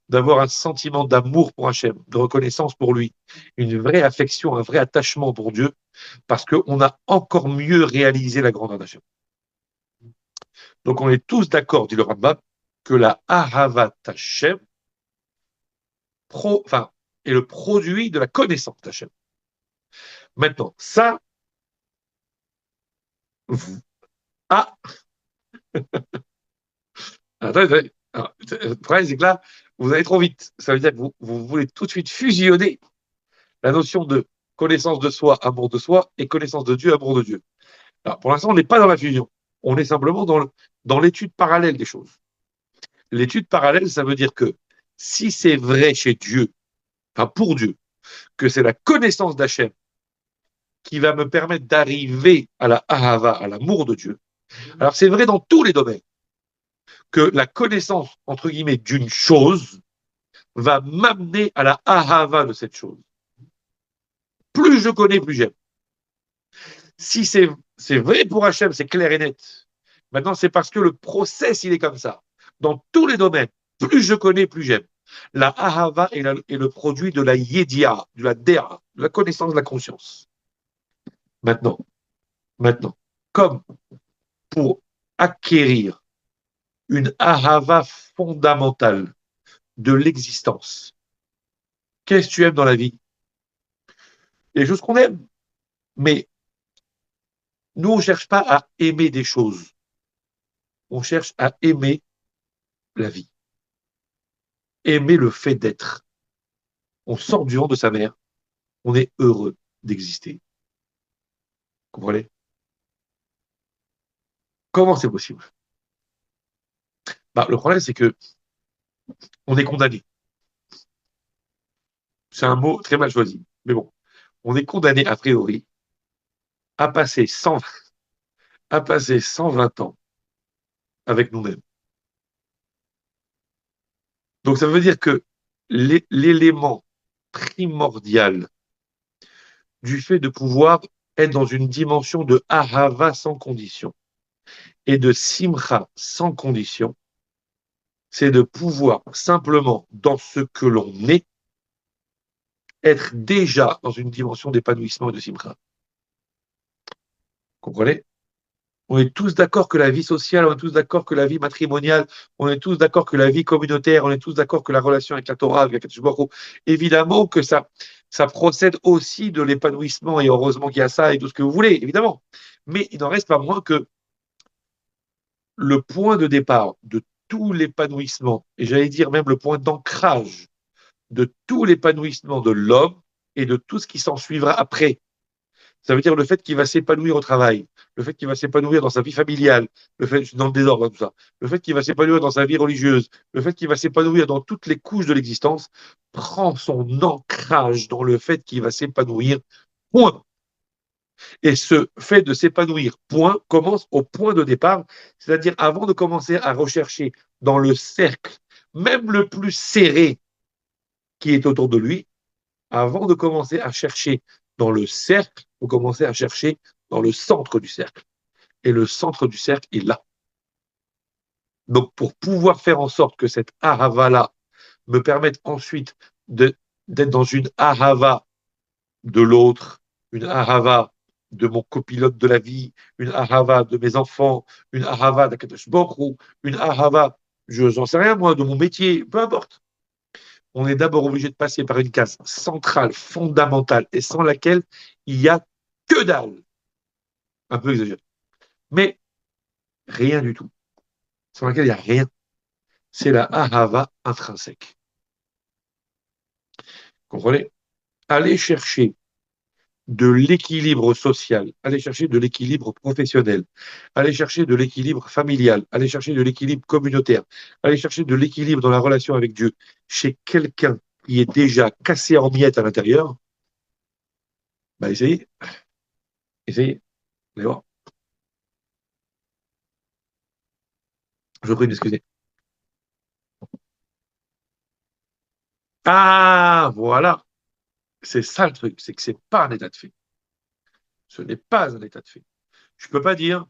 d'avoir un sentiment d'amour pour Hachem, de reconnaissance pour lui, une vraie affection, un vrai attachement pour Dieu, parce qu'on a encore mieux réalisé la grandeur d'Hachem. Donc on est tous d'accord, dit le Rambam, que la Ahavat Hachem enfin, est le produit de la connaissance d'Hachem. Maintenant, ça, ah, attendez. Alors, le problème, c'est que là, vous allez trop vite. Ça veut dire que vous voulez tout de suite fusionner la notion de connaissance de soi, et connaissance de Dieu, amour de Dieu. Alors, pour l'instant, on n'est pas dans la fusion. On est simplement dans l'étude parallèle des choses. L'étude parallèle, ça veut dire que si c'est vrai chez Dieu, enfin pour Dieu, que c'est la connaissance d'Hachem qui va me permettre d'arriver à la ahava, à l'amour de Dieu, alors c'est vrai dans tous les domaines que la connaissance, entre guillemets, d'une chose va m'amener à la ahava de cette chose. Plus je connais, plus j'aime. Si c'est vrai pour Hachem, c'est clair et net. Maintenant, c'est parce que le process, il est comme ça. Dans tous les domaines, plus je connais, plus j'aime. La ahava est le produit de la yedia, de la dea, de la connaissance de la conscience. Maintenant, comme pour acquérir une ahava fondamentale de l'existence, qu'est-ce que tu aimes dans la vie? Les choses qu'on aime. Mais nous, on ne cherche pas à aimer des choses. On cherche à aimer la vie. Aimer le fait d'être. On sort du ventre de sa mère, on est heureux d'exister. Vous comprenez? Comment c'est possible? Le problème, c'est que on est condamné. C'est un mot très mal choisi. Mais bon, on est condamné, a priori, à passer 100, à passer 120 ans avec nous-mêmes. Donc, ça veut dire que l'élément primordial du fait de pouvoir être dans une dimension de ahava sans condition et de simcha sans condition, c'est de pouvoir simplement, dans ce que l'on est, être déjà dans une dimension d'épanouissement et de simcha. Vous comprenez? On est tous d'accord que la vie sociale, on est tous d'accord que la vie matrimoniale, on est tous d'accord que la vie communautaire, on est tous d'accord que la relation avec la Torah, avec Akadosh Baruch Hu, évidemment que ça procède aussi de l'épanouissement, et heureusement qu'il y a ça et tout ce que vous voulez, évidemment. Mais il n'en reste pas moins que le point de départ de tout l'épanouissement, et j'allais dire même le point d'ancrage de tout l'épanouissement de l'homme et de tout ce qui s'en suivra après. Ça veut dire le fait qu'il va s'épanouir au travail, le fait qu'il va s'épanouir dans sa vie familiale, le fait, dans le désordre, tout ça, le fait qu'il va s'épanouir dans sa vie religieuse, le fait qu'il va s'épanouir dans toutes les couches de l'existence, prend son ancrage dans le fait qu'il va s'épanouir, point. Et ce fait de s'épanouir, point, commence au point de départ, c'est-à-dire avant de commencer à rechercher dans le cercle, même le plus serré qui est autour de lui, avant de commencer à chercher dans le cercle, vous commencez à chercher dans le centre du cercle. Et le centre du cercle est là. Donc, pour pouvoir faire en sorte que cette ahava-là me permette ensuite d'être dans une ahava de l'autre, une ahava de mon copilote de la vie, une ahava de mes enfants, une ahava d'Akadosh Baruch Hu, une ahava, je n'en sais rien moi, de mon métier, peu importe. On est d'abord obligé de passer par une case centrale, fondamentale, et sans laquelle il n'y a que dalle. Un peu exagéré. Mais rien du tout. Sans laquelle il n'y a rien. c'est la ahava intrinsèque. Comprenez? Aller chercher de l'équilibre social, aller chercher de l'équilibre professionnel, aller chercher de l'équilibre familial, aller chercher de l'équilibre communautaire, aller chercher de l'équilibre dans la relation avec Dieu chez quelqu'un qui est déjà cassé en miettes à l'intérieur, bah essayez, essayez, vous allez voir. Je vous prie de m'excuser. Ah, voilà, c'est ça le truc, c'est que c'est pas un état de fait. Ce n'est pas un état de fait. Je peux pas dire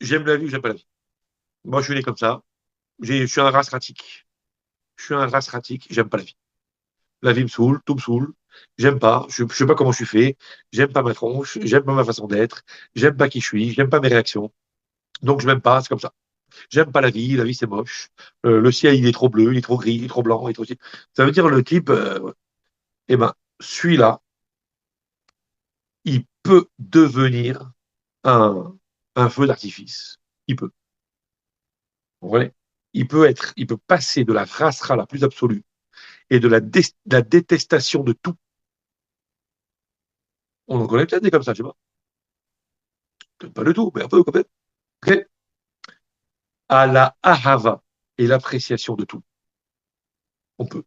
j'aime la vie ou j'aime pas la vie. Moi, je suis né comme ça. Je suis un race ratique. Je suis un race ratique. J'aime pas la vie. La vie me saoule, tout me saoule. J'aime pas. Je sais pas comment je suis fait. J'aime pas ma tronche. J'aime pas ma façon d'être. J'aime pas qui je suis. J'aime pas mes réactions. Donc je m'aime pas. C'est comme ça. J'aime pas la vie. La vie c'est moche. Le ciel il est trop bleu, il est trop gris, il est trop blanc, il est trop. Ça veut dire le type. Eh ben celui-là, il peut devenir un, un feu d'artifice. Il peut. Vous comprenez? Il peut passer de la rasera la plus absolue et de la détestation de tout. On en connaît peut-être des comme ça, je sais pas. Peut-être pas du tout, mais un peu quand même. Okay. À la ahava et l'appréciation de tout. On peut.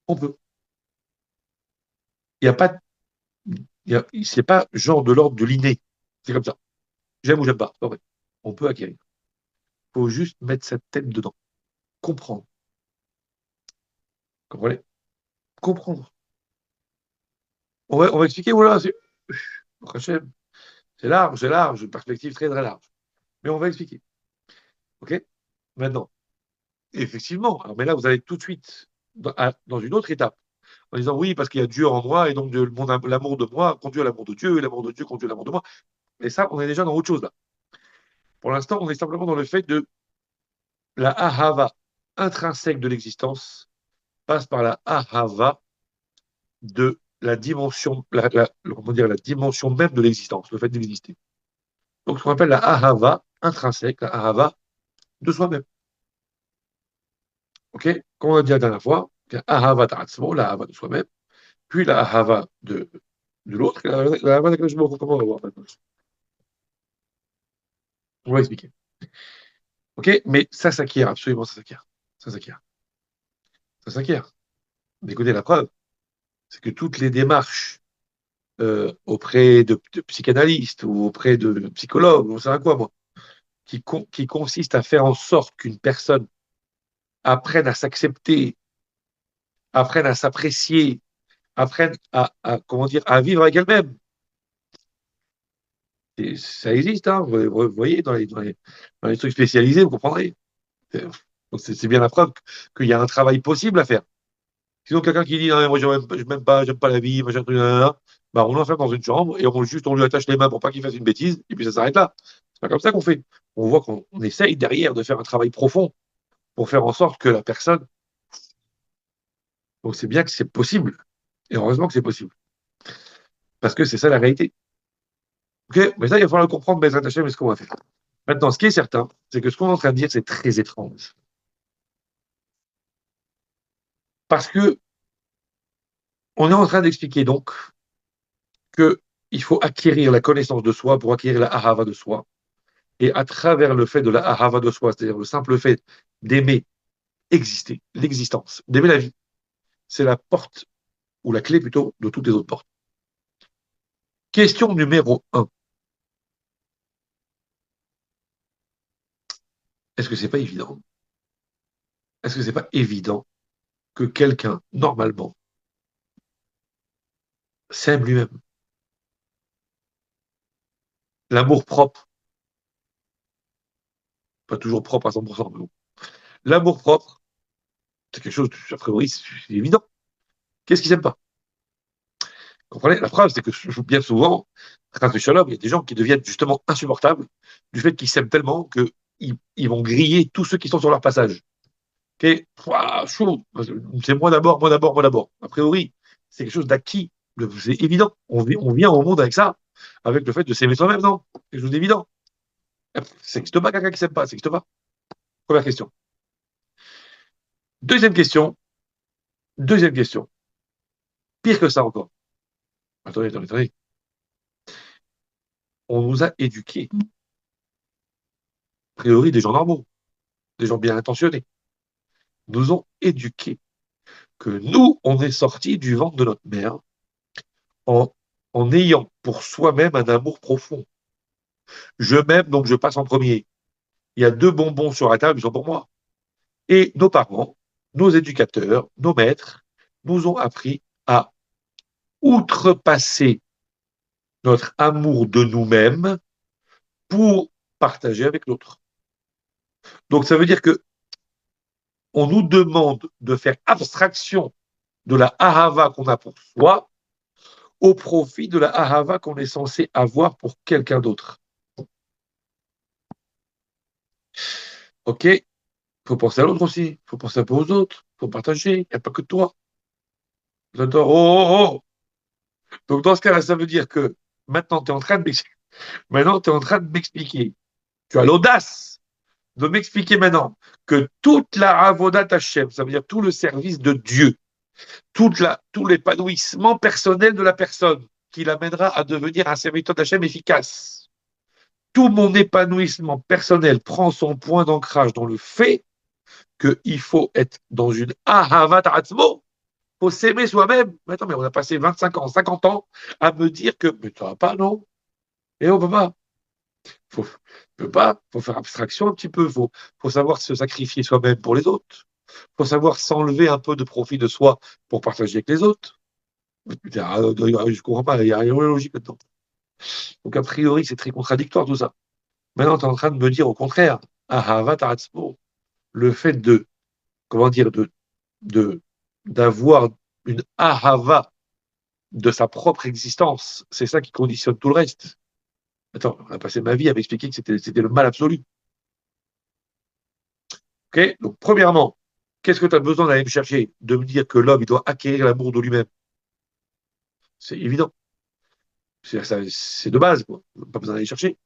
On peut. Il n'y a pas, c'est pas genre de l'ordre de l'inné. C'est comme ça. J'aime ou j'aime pas. C'est pas vrai. On peut acquérir. Il faut juste mettre sa tête dedans. Comprendre. Comprenez? Comprendre. On va expliquer, voilà, c'est large, une perspective très très large. Mais on va expliquer. OK? Maintenant, effectivement, alors, mais là, vous allez tout de suite dans une autre étape, en disant oui, parce qu'il y a Dieu en moi, et donc l'amour de moi conduit à l'amour de Dieu, et l'amour de Dieu conduit à l'amour de moi. Et ça, on est déjà dans autre chose là. Pour l'instant, on est simplement dans le fait de la ahava intrinsèque de l'existence passe par la ahava de la dimension, comment dire, la dimension même de l'existence, le fait d'exister. Donc, ce qu'on appelle la ahava intrinsèque, la ahava de soi-même. OK? Comme on a dit la dernière fois, la ahava ta'atzmo, la ahava de soi-même, puis la ahava de l'autre, la ahava de comment on va voir maintenant. On va expliquer. OK? Mais ça s'acquiert, absolument, ça s'acquiert. Ça s'acquiert. Ça s'acquiert. Mais écoutez, la preuve, c'est que toutes les démarches auprès de psychanalystes ou auprès de psychologues, on sait à quoi, moi, qui consistent à faire en sorte qu'une personne apprenne à s'accepter, apprenne à s'apprécier, apprenne comment dire, à vivre avec elle-même. Et ça existe, hein, vous voyez, dans les trucs spécialisés, vous comprendrez. Euh, Donc c'est bien la preuve qu'il y a un travail possible à faire. Sinon, quelqu'un qui dit, non, mais moi, j'aime pas la vie, machin, truc, nanana, bah, on l'enferme dans une chambre et on lui attache les mains pour pas qu'il fasse une bêtise, et puis ça s'arrête là. C'est pas comme ça qu'on fait. On voit qu'on essaye derrière de faire un travail profond pour faire en sorte que la personne. Donc c'est bien que c'est possible. Et heureusement que c'est possible. Parce que c'est ça la réalité. Ok, mais ça, il va falloir le comprendre, mais attaché, mais ce qu'on va faire. Maintenant, ce qui est certain, c'est que ce qu'on est en train de dire, c'est très étrange. Parce que on est en train d'expliquer donc que il faut acquérir la connaissance de soi pour acquérir la ahava de soi. Et à travers le fait de la ahava de soi, c'est-à-dire le simple fait d'aimer exister, l'existence, d'aimer la vie, c'est la porte, ou la clé plutôt, de toutes les autres portes. Question numéro un. Est-ce que c'est pas évident? Est-ce que c'est pas évident que quelqu'un, normalement, s'aime lui-même? L'amour propre, pas toujours propre à 100%, mais bon. L'amour propre, c'est quelque chose, a priori, c'est évident. Qu'est-ce qu'ils n'aiment pas? Vous comprenez? La preuve, c'est que bien souvent, il y a des gens qui deviennent justement insupportables du fait qu'ils s'aiment tellement qu'ils vont griller tous ceux qui sont sur leur passage. Ok? Ouah, chaud. C'est moi d'abord, moi d'abord, moi d'abord. A priori, c'est quelque chose d'acquis. C'est évident. On vient au monde avec ça, avec le fait de s'aimer soi-même, non? C'est quelque chose d'évident. Ça n'existe pas quelqu'un qui s'aime pas, ça n'existe pas. Première question. Deuxième question, deuxième question. Pire que ça encore. Attendez, attendez, attendez. On nous a éduqués, a priori des gens normaux, des gens bien intentionnés, nous ont éduqués que nous, on est sortis du ventre de notre mère en, en ayant pour soi-même un amour profond. Je m'aime, donc je passe en premier. Il y a deux bonbons sur la table, ils sont pour moi. Et nos parents, nos éducateurs, nos maîtres nous ont appris à outrepasser notre amour de nous-mêmes pour partager avec l'autre. Donc ça veut dire que on nous demande de faire abstraction de la ahava qu'on a pour soi au profit de la ahava qu'on est censé avoir pour quelqu'un d'autre. Ok, faut penser à l'autre aussi, faut penser un peu aux autres, faut partager, il n'y a pas que toi. J'adore. Oh, oh, oh. Donc dans ce cas-là, ça veut dire que maintenant tu es en train de m'expliquer. Maintenant, tu es en train de m'expliquer. Tu as l'audace de m'expliquer maintenant que toute la avodat Hashem, ça veut dire tout le service de Dieu, tout l'épanouissement personnel de la personne qui l'amènera à devenir un serviteur d'Hachem efficace. Tout mon épanouissement personnel prend son point d'ancrage dans le fait qu'il faut être dans une ahavat atzmo, il faut s'aimer soi-même. Mais attends, mais on a passé 25 ans, 50 ans à me dire que, mais tu vas pas, non? Et on peut pas. Faut, peut pas, faut faire abstraction un petit peu, faut savoir se sacrifier soi-même pour les autres, faut savoir s'enlever un peu de profit de soi pour partager avec les autres. Je comprends pas, il n'y a rien de logique là-dedans. Donc a priori, c'est très contradictoire tout ça. Maintenant, tu es en train de me dire au contraire, Ahavat Haratzmo, le fait de, comment dire, de, d'avoir une Ahava de sa propre existence, c'est ça qui conditionne tout le reste. Attends, on a passé ma vie à m'expliquer que c'était le mal absolu. Ok. Donc, premièrement, qu'est-ce que tu as besoin d'aller me chercher? De me dire que l'homme, il doit acquérir l'amour de lui-même. C'est évident. C'est de base, quoi. Pas besoin d'aller chercher.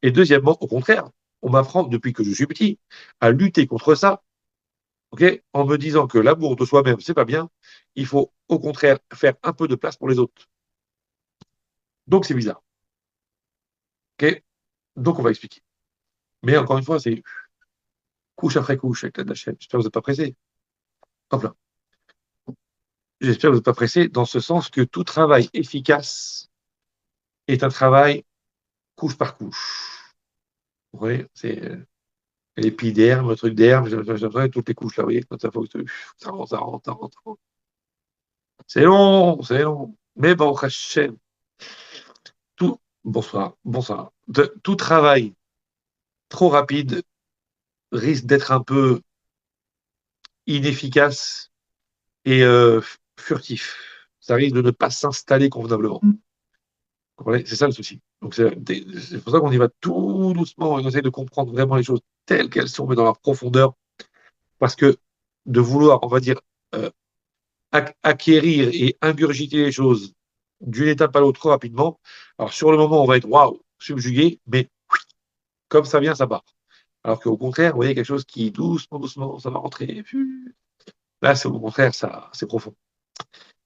Et deuxièmement, au contraire, on m'apprend depuis que je suis petit à lutter contre ça, ok, en me disant que l'amour de soi-même, c'est pas bien. Il faut au contraire faire un peu de place pour les autres. Donc c'est bizarre. Ok. Donc on va expliquer. Mais encore une fois, c'est couche après couche avec la chaîne. J'espère que vous n'êtes pas pressé. Hop là. J'espère que vous n'êtes pas pressé dans ce sens que tout travail efficace est un travail couche par couche. Vous voyez, c'est l'épiderme, le truc d'herbe, toutes les couches là, vous voyez, quand ça, faut que ça rentre, ça rentre, ça rentre. C'est long, c'est long. Mais bon, Hachem, tout, bonsoir, bonsoir. Tout travail trop rapide risque d'être un peu inefficace et furtif. Ça risque de ne pas s'installer convenablement. Vous comprenez. C'est ça le souci. Donc c'est pour ça qu'on y va tout doucement et on essaie de comprendre vraiment les choses telles qu'elles sont, mais dans leur profondeur. Parce que de vouloir, on va dire, euh, acquérir et ingurgiter les choses d'une étape à l'autre trop rapidement, alors sur le moment, on va être waouh, subjugué, mais comme ça vient, ça part. Alors qu'au contraire, vous voyez quelque chose qui doucement, doucement, ça va rentrer. Là, c'est au contraire, ça, c'est profond.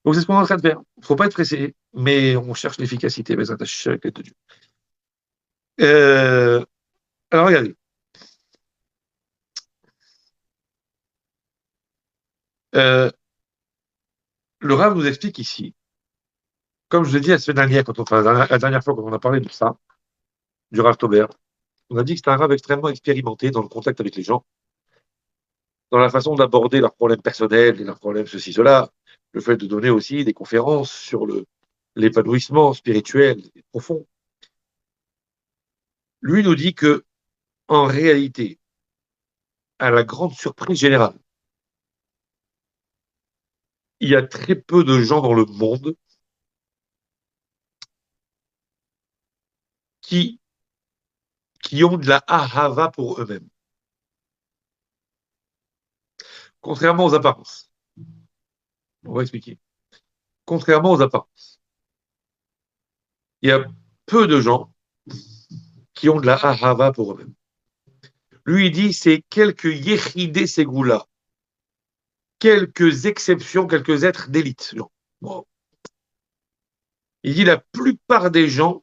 Donc c'est ce qu'on est en train de faire. Il ne faut pas être pressé, mais on cherche l'efficacité, mais attaché avec l'aide de Dieu. Euh, alors regardez, euh, le Rav nous explique ici, comme je l'ai dit la semaine dernière, la dernière fois quand on a parlé de ça, du Rav Tober, on a dit que c'était un Rav extrêmement expérimenté dans le contact avec les gens, dans la façon d'aborder leurs problèmes personnels et leurs problèmes ceci, cela, le fait de donner aussi des conférences sur l'épanouissement spirituel et profond. Lui nous dit que, en réalité, à la grande surprise générale, il y a très peu de gens dans le monde qui, qui ont de la ahava pour eux-mêmes, contrairement aux apparences. On va expliquer. Contrairement aux apparences, il y a peu de gens qui ont de la ahava pour eux-mêmes. Lui, il dit, c'est quelques yechidé ségoula, quelques exceptions, quelques êtres d'élite. Bon. Il dit, la plupart des gens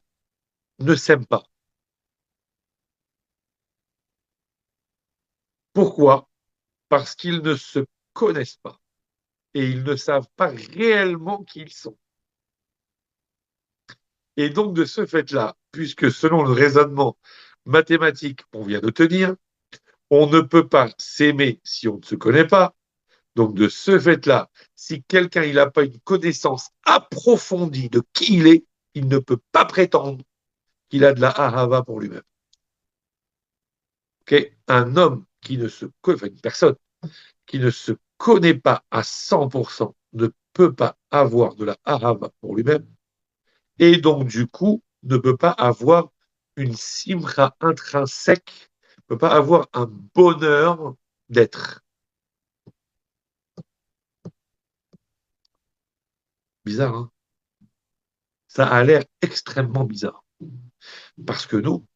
ne s'aiment pas. Pourquoi? Parce qu'ils ne se connaissent pas et ils ne savent pas réellement qui ils sont. Et donc, de ce fait-là, puisque selon le raisonnement mathématique qu'on vient de tenir, on ne peut pas s'aimer si on ne se connaît pas. Donc, de ce fait-là, si quelqu'un il n'a pas une connaissance approfondie de qui il ne peut pas prétendre qu'il a de la ahava pour lui-même. Okay, un homme qui ne se connaît, enfin une personne qui ne se connaît pas à 100% ne peut pas avoir de la ahava pour lui-même et donc du coup ne peut pas avoir une simra intrinsèque, ne peut pas avoir un bonheur d'être. Bizarre, hein? Ça a l'air extrêmement bizarre. Parce que nous,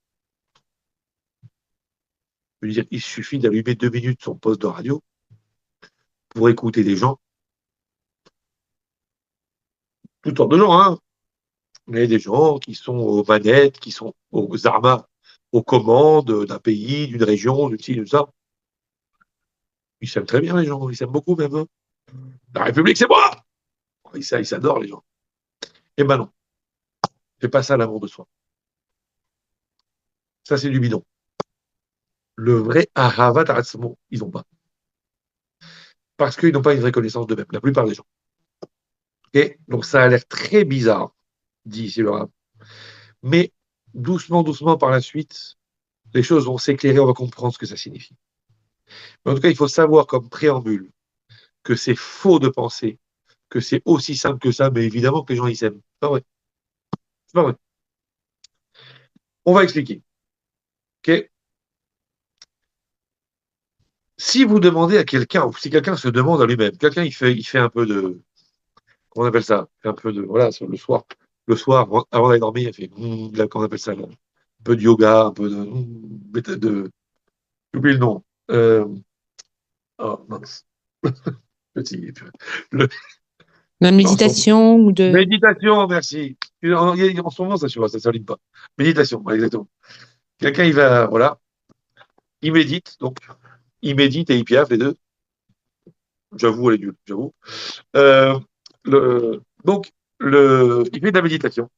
je veux dire, il suffit d'allumer 2 minutes son poste de radio pour écouter des gens, toutes sortes de gens, hein, mais des gens qui sont aux manettes, qui sont aux armes, aux commandes d'un pays, d'une région, d'une ci, d'une ça. Ils s'aiment très bien, les gens, ils s'aiment beaucoup même, hein. La République, c'est moi! Ils s'adorent, les gens. Eh ben non, c'est pas ça l'amour de soi. Ça, c'est du bidon. Le vrai Ahavat Atzmo, ils n'ont pas. Parce qu'ils n'ont pas une vraie connaissance d'eux-mêmes, la plupart des gens. Et donc, ça a l'air très bizarre, dit ici le Rav. Mais doucement, doucement, par la suite, les choses vont s'éclairer, on va comprendre ce que ça signifie. Mais en tout cas, il faut savoir comme préambule que c'est faux de penser que c'est aussi simple que ça, mais évidemment que les gens ils s'aiment. C'est pas vrai. C'est pas vrai. On va expliquer. Okay, si vous demandez à quelqu'un, ou si quelqu'un se demande à lui-même, quelqu'un il fait un peu de, comment on appelle ça? Un peu de, voilà, le soir, avant d'aller dormir, il fait, comment on appelle ça? Là, un peu de yoga, un peu j'ai oublié le nom. Oh, mince. Petit, le, La en ce méditation ou de... méditation, merci. En ce moment, ça, tu vois, ça ne s'aligne pas. Méditation, voilà, exactement. Quelqu'un, il va, voilà, il médite, donc, il médite et il piaffe, les deux. J'avoue, elle est nulle, j'avoue. Euh, donc, il fait de la méditation.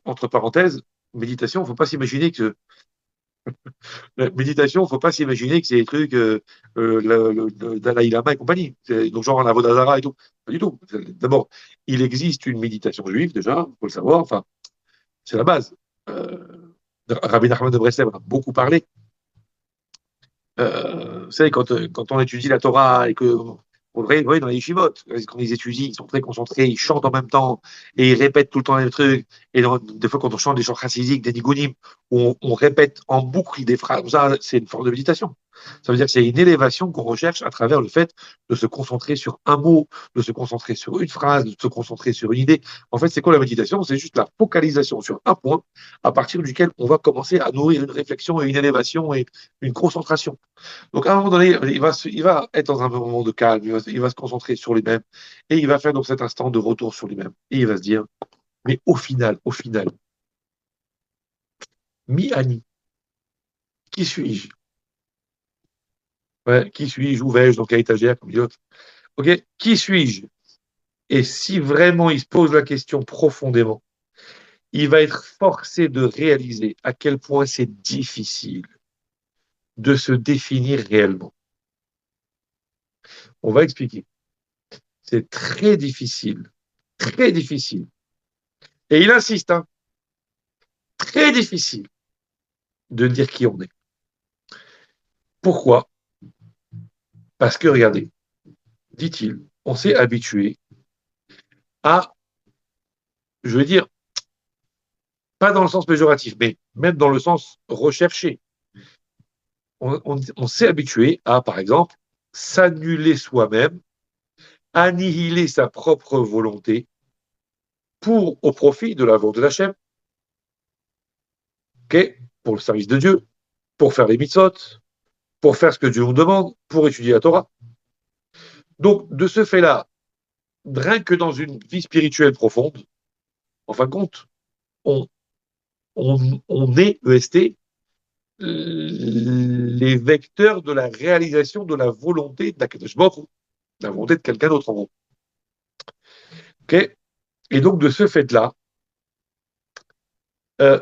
Entre parenthèses, méditation, il ne faut pas s'imaginer que la méditation, faut pas s'imaginer que c'est des trucs, le Dalai Lama et compagnie. Donc, genre la Vodazara et tout. Pas du tout. D'abord, il existe une méditation juive, déjà, il faut le savoir. Enfin, c'est la base. Euh, Rabbi Nachman de Breslev en a beaucoup parlé. Vous savez, quand on étudie la Torah et que, vous voyez, dans les yeshivot, quand ils étudient, ils sont très concentrés, ils chantent en même temps et ils répètent tout le temps les trucs. Et des fois, quand on chante des chants chassidiques, des nigunim, on répète en boucle des phrases, ça, c'est une forme de méditation. Ça veut dire que c'est une élévation qu'on recherche à travers le fait de se concentrer sur un mot, de se concentrer sur une phrase, de se concentrer sur une idée. En fait, c'est quoi la méditation? C'est juste la focalisation sur un point à partir duquel on va commencer à nourrir une réflexion et une élévation et une concentration. Donc, à un moment donné, il va être dans un moment de calme, il va se concentrer sur lui-même et il va faire donc cet instant de retour sur lui-même. Et il va se dire, mais au final, mi-ani, qui suis-je? Ouais, qui suis-je? Où vais-je? Dans quelle étagère? Comme dit l'autre. OK? Qui suis-je? Et si vraiment il se pose la question profondément, il va être forcé de réaliser à quel point c'est difficile de se définir réellement. On va expliquer. C'est très difficile, très difficile. Et il insiste, hein, très difficile de dire qui on est. Pourquoi? Parce que, regardez, dit-il, on s'est habitué à, je veux dire, pas dans le sens péjoratif, mais même dans le sens recherché. On s'est habitué à, par exemple, s'annuler soi-même, annihiler sa propre volonté au profit de la volonté d'Hachem. ok, pour le service de Dieu, pour faire les mitzvot, pour faire ce que Dieu nous demande, pour étudier la Torah. Donc, de ce fait-là, rien que dans une vie spirituelle profonde, en fin de compte, on, on est, EST, les vecteurs de la réalisation de la volonté d'Akadosh Baruch Hu, la volonté de quelqu'un d'autre en gros. Okay, et donc, de ce fait-là, euh,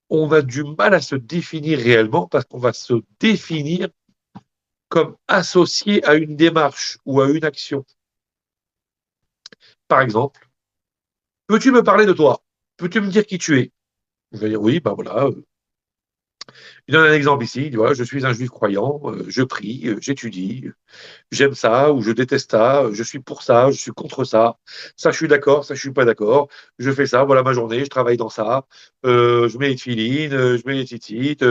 on a du mal à se définir réellement parce qu'on va se définir comme associé à une démarche ou à une action. Par exemple, peux-tu me parler de toi? Peux-tu me dire qui tu es? Je vais dire oui, ben voilà. Il donne un exemple ici, il dit, voilà, je suis un juif croyant, je prie, j'étudie, j'aime ça ou je déteste ça, je suis pour ça, je suis contre ça je suis d'accord, ça je suis pas d'accord, je fais ça, voilà ma journée, je travaille dans ça, je mets les tefilines, je mets les titites,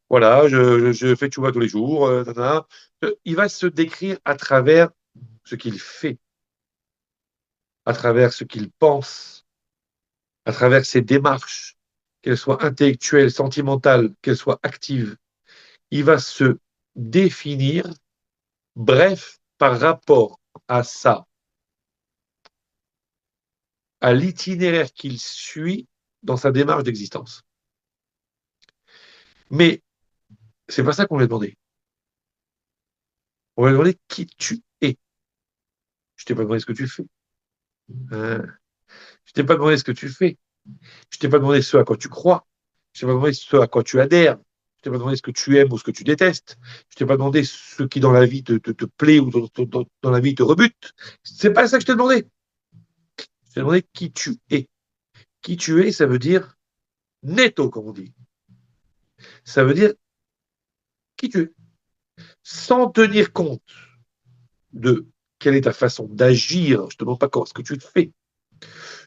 voilà, je fais tchouva tous les jours, nanana. Il va se décrire à travers ce qu'il fait, à travers ce qu'il pense, à travers ses démarches, qu'elles soient intellectuelles, sentimentales, qu'elles soient actives. Il va se définir, bref, par rapport à ça, à l'itinéraire qu'il suit dans sa démarche d'existence. Mais c'est pas ça qu'on lui a demandé. On lui a demandé qui tu es. Je t'ai pas demandé ce que tu fais. Hein. Je t'ai pas demandé ce que tu fais. Je t'ai pas demandé ce à quoi tu crois. Je t'ai pas demandé ce à quoi tu adhères. Je t'ai pas demandé ce que tu aimes ou ce que tu détestes. Je t'ai pas demandé ce qui dans la vie te plaît ou dans la vie te rebute. C'est pas ça que je t'ai demandé. Je t'ai demandé qui tu es. Qui tu es, ça veut dire netto, comme on dit. Ça veut dire qui tu es. Sans tenir compte de quelle est ta façon d'agir. Je ne te demande pas ce que tu fais.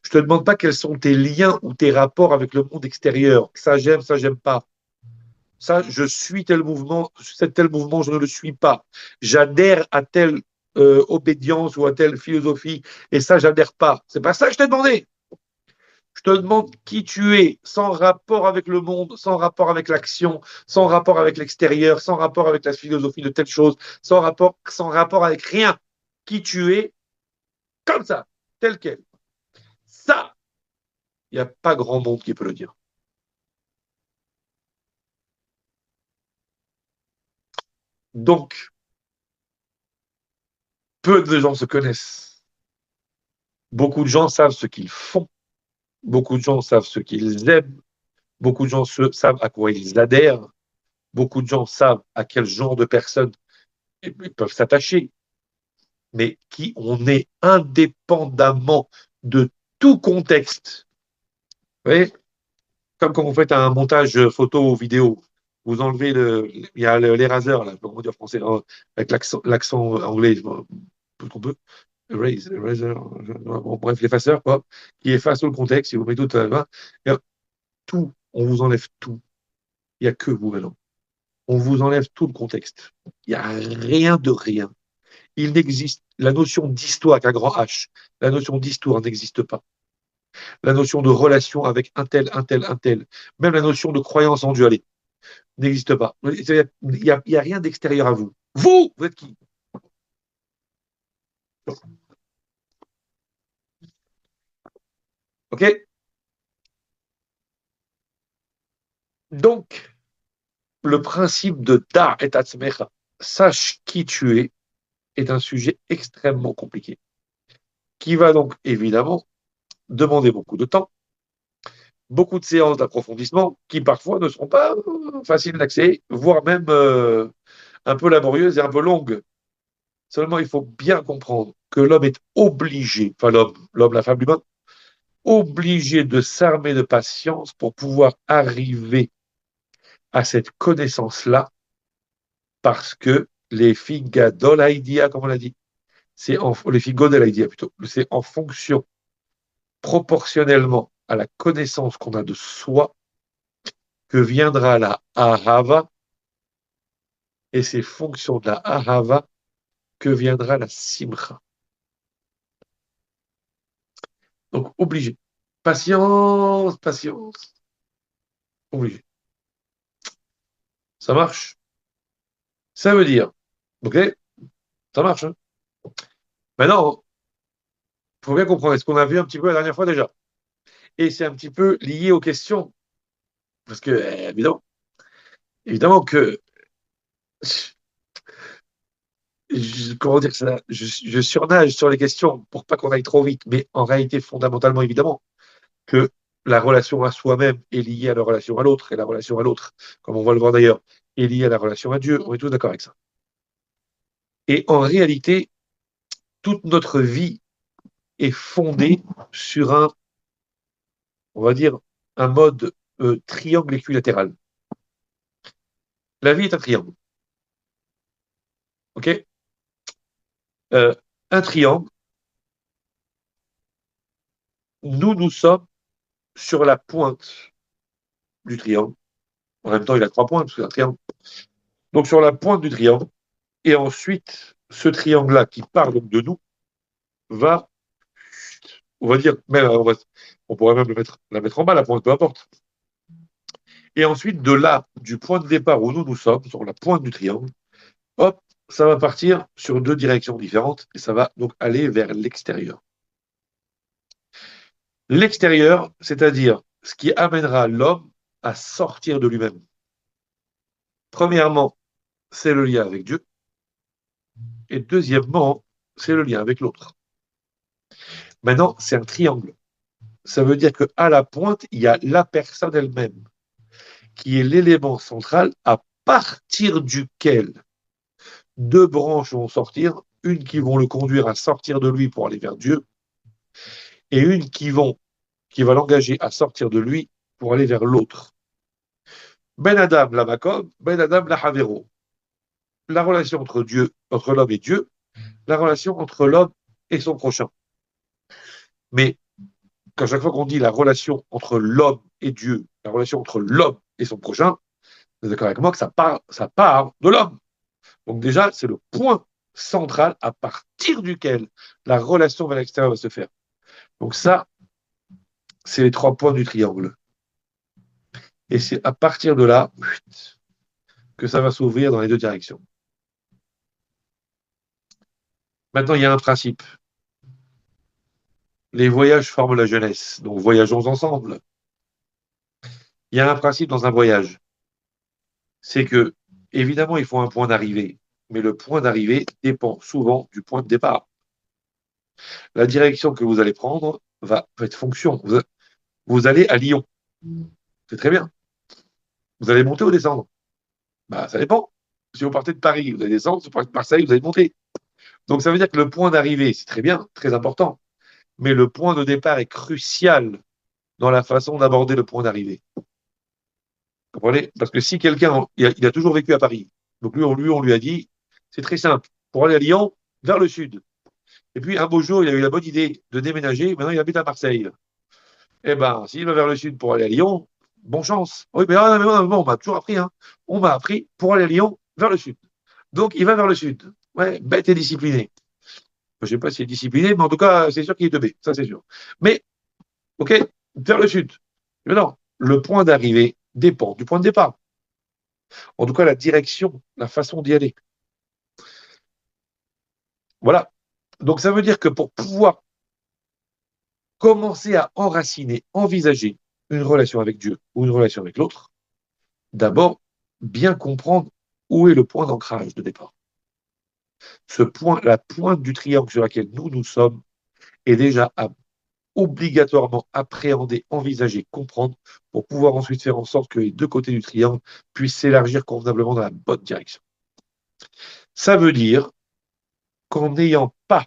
Je ne te demande pas quels sont tes liens ou tes rapports avec le monde extérieur. Ça j'aime pas. Ça, je suis tel mouvement, je ne le suis pas. J'adhère à telle obédience ou à telle philosophie, et ça, j'adhère pas. C'est pas ça que je t'ai demandé. Je te demande qui tu es, sans rapport avec le monde, sans rapport avec l'action, sans rapport avec l'extérieur, sans rapport avec la philosophie de telle chose, sans rapport avec rien. Qui tu es, comme ça, tel quel. Ça, il n'y a pas grand monde qui peut le dire. Donc, peu de gens se connaissent. Beaucoup de gens savent ce qu'ils font. Beaucoup de gens savent ce qu'ils aiment. Beaucoup de gens savent à quoi ils adhèrent. Beaucoup de gens savent à quel genre de personnes ils peuvent s'attacher. Mais qui on est indépendamment de tout contexte. Vous voyez, comme quand vous faites un montage photo ou vidéo, vous enlevez il y a l'éraseur, là, comment dire en français, avec l'accent anglais, tout ce qu'on peut. Eraser, bon, bref, l'effaceur, quoi, qui efface tout le contexte, si vous mettez tout à la main, tout, on vous enlève tout. Il n'y a que vous maintenant. On vous enlève tout le contexte. Il n'y a rien de rien. Il n'existe, la notion d'histoire avec un grand H, la notion d'histoire n'existe pas. La notion de relation avec un tel, un tel, un tel, même la notion de croyance en Dieu, allez, n'existe pas. Il y a rien d'extérieur à vous. Vous êtes qui? OK? Donc, le principe de da et atzmecha, sache qui tu es, est un sujet extrêmement compliqué, qui va donc évidemment demander beaucoup de temps, beaucoup de séances d'approfondissement, qui parfois ne seront pas faciles d'accès, voire même un peu laborieuses et un peu longues. Seulement, il faut bien comprendre que l'homme est obligé, enfin l'homme, la femme, l'humain, obligé de s'armer de patience pour pouvoir arriver à cette connaissance-là, parce que les figa dolaïdia, comme on l'a dit, les figo de l'idea plutôt, c'est en fonction, proportionnellement à la connaissance qu'on a de soi, que viendra la ahava, et c'est fonction de la ahava que viendra la simcha. Donc, obligé. Patience, patience. obligé. Ça marche? Ça veut dire, ok, ça marche, hein. Maintenant, il faut bien comprendre ce qu'on a vu un petit peu la dernière fois déjà. Et c'est un petit peu lié aux questions. Parce que, évidemment que, comment dire ça, je surnage sur les questions pour pas qu'on aille trop vite. Mais en réalité, fondamentalement, évidemment, que la relation à soi-même est liée à la relation à l'autre. Et la relation à l'autre, comme on va le voir d'ailleurs, est liée à la relation à Dieu. On est tous d'accord avec ça. Et en réalité, toute notre vie est fondée sur on va dire, un mode triangle équilatéral. La vie est un triangle. OK? Euh, un triangle, nous sommes sur la pointe du triangle. En même temps, il a trois pointes, parce que c'est un triangle. Donc, sur la pointe du triangle. Et ensuite, ce triangle-là qui part donc de nous va, on va dire, même, on pourrait même la mettre en bas, la pointe, peu importe. Et ensuite, de là, du point de départ où nous sommes, sur la pointe du triangle, hop, ça va partir sur deux directions différentes et ça va donc aller vers l'extérieur. L'extérieur, c'est-à-dire ce qui amènera l'homme à sortir de lui-même. Premièrement, c'est le lien avec Dieu. Et deuxièmement, c'est le lien avec l'autre. Maintenant, c'est un triangle. Ça veut dire qu'à la pointe, il y a la personne elle-même, qui est l'élément central à partir duquel deux branches vont sortir, une qui vont le conduire à sortir de lui pour aller vers Dieu, et une qui va l'engager à sortir de lui pour aller vers l'autre. Ben Adam la Makom, Ben Adam la Havero. La relation entre Dieu, entre l'homme et Dieu, la relation entre l'homme et son prochain. Mais qu'à chaque fois qu'on dit la relation entre l'homme et Dieu, la relation entre l'homme et son prochain, vous êtes d'accord avec moi que ça part de l'homme. Donc déjà, c'est le point central à partir duquel la relation vers l'extérieur va se faire. Donc ça, c'est les trois points du triangle. Et c'est à partir de là que ça va s'ouvrir dans les deux directions. Maintenant, il y a un principe. Les voyages forment la jeunesse, donc voyageons ensemble. Il y a un principe dans un voyage, c'est que, évidemment, il faut un point d'arrivée, mais le point d'arrivée dépend souvent du point de départ. La direction que vous allez prendre va être fonction. Vous allez à Lyon, c'est très bien. Vous allez monter ou descendre? Bah, ça dépend. Si vous partez de Paris, vous allez descendre. Si vous partez de Marseille, vous allez monter. Donc, ça veut dire que le point d'arrivée, c'est très bien, très important, mais le point de départ est crucial dans la façon d'aborder le point d'arrivée. Vous comprenez? Parce que si quelqu'un, il a toujours vécu à Paris, donc on lui a dit, c'est très simple, pour aller à Lyon, vers le sud. Et puis un beau jour, il a eu la bonne idée de déménager, maintenant il habite à Marseille. Eh ben, s'il va vers le sud pour aller à Lyon, bonne chance. Oui, mais, on m'a toujours appris, hein. On m'a appris pour aller à Lyon, vers le sud. Donc il va vers le sud. Ouais, bête et discipliné. Je ne sais pas s'il est discipliné, mais en tout cas, c'est sûr qu'il est teubé, ça c'est sûr. Mais, ok, vers le sud. Mais non, le point d'arrivée dépend du point de départ. En tout cas, la direction, la façon d'y aller. Voilà. Donc ça veut dire que pour pouvoir commencer à enraciner, envisager une relation avec Dieu ou une relation avec l'autre, d'abord, bien comprendre où est le point d'ancrage de départ. Ce point, la pointe du triangle sur laquelle nous sommes, est déjà obligatoirement appréhender, envisager, comprendre, pour pouvoir ensuite faire en sorte que les deux côtés du triangle puissent s'élargir convenablement dans la bonne direction. Ça veut dire qu'en n'ayant pas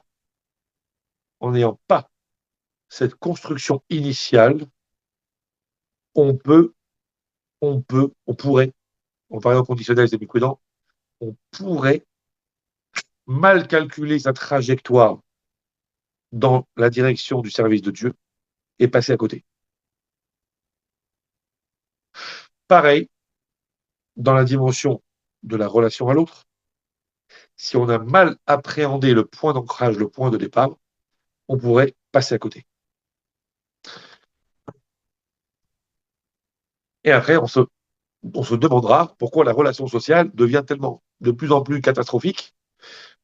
cette construction initiale, on peut, on pourrait, on parle en conditionnel, c'est plus prudent, on pourrait mal calculer sa trajectoire dans la direction du service de Dieu et passer à côté. Pareil, dans la dimension de la relation à l'autre, si on a mal appréhendé le point d'ancrage, le point de départ, on pourrait passer à côté. Et après, on se demandera pourquoi la relation sociale devient tellement de plus en plus catastrophique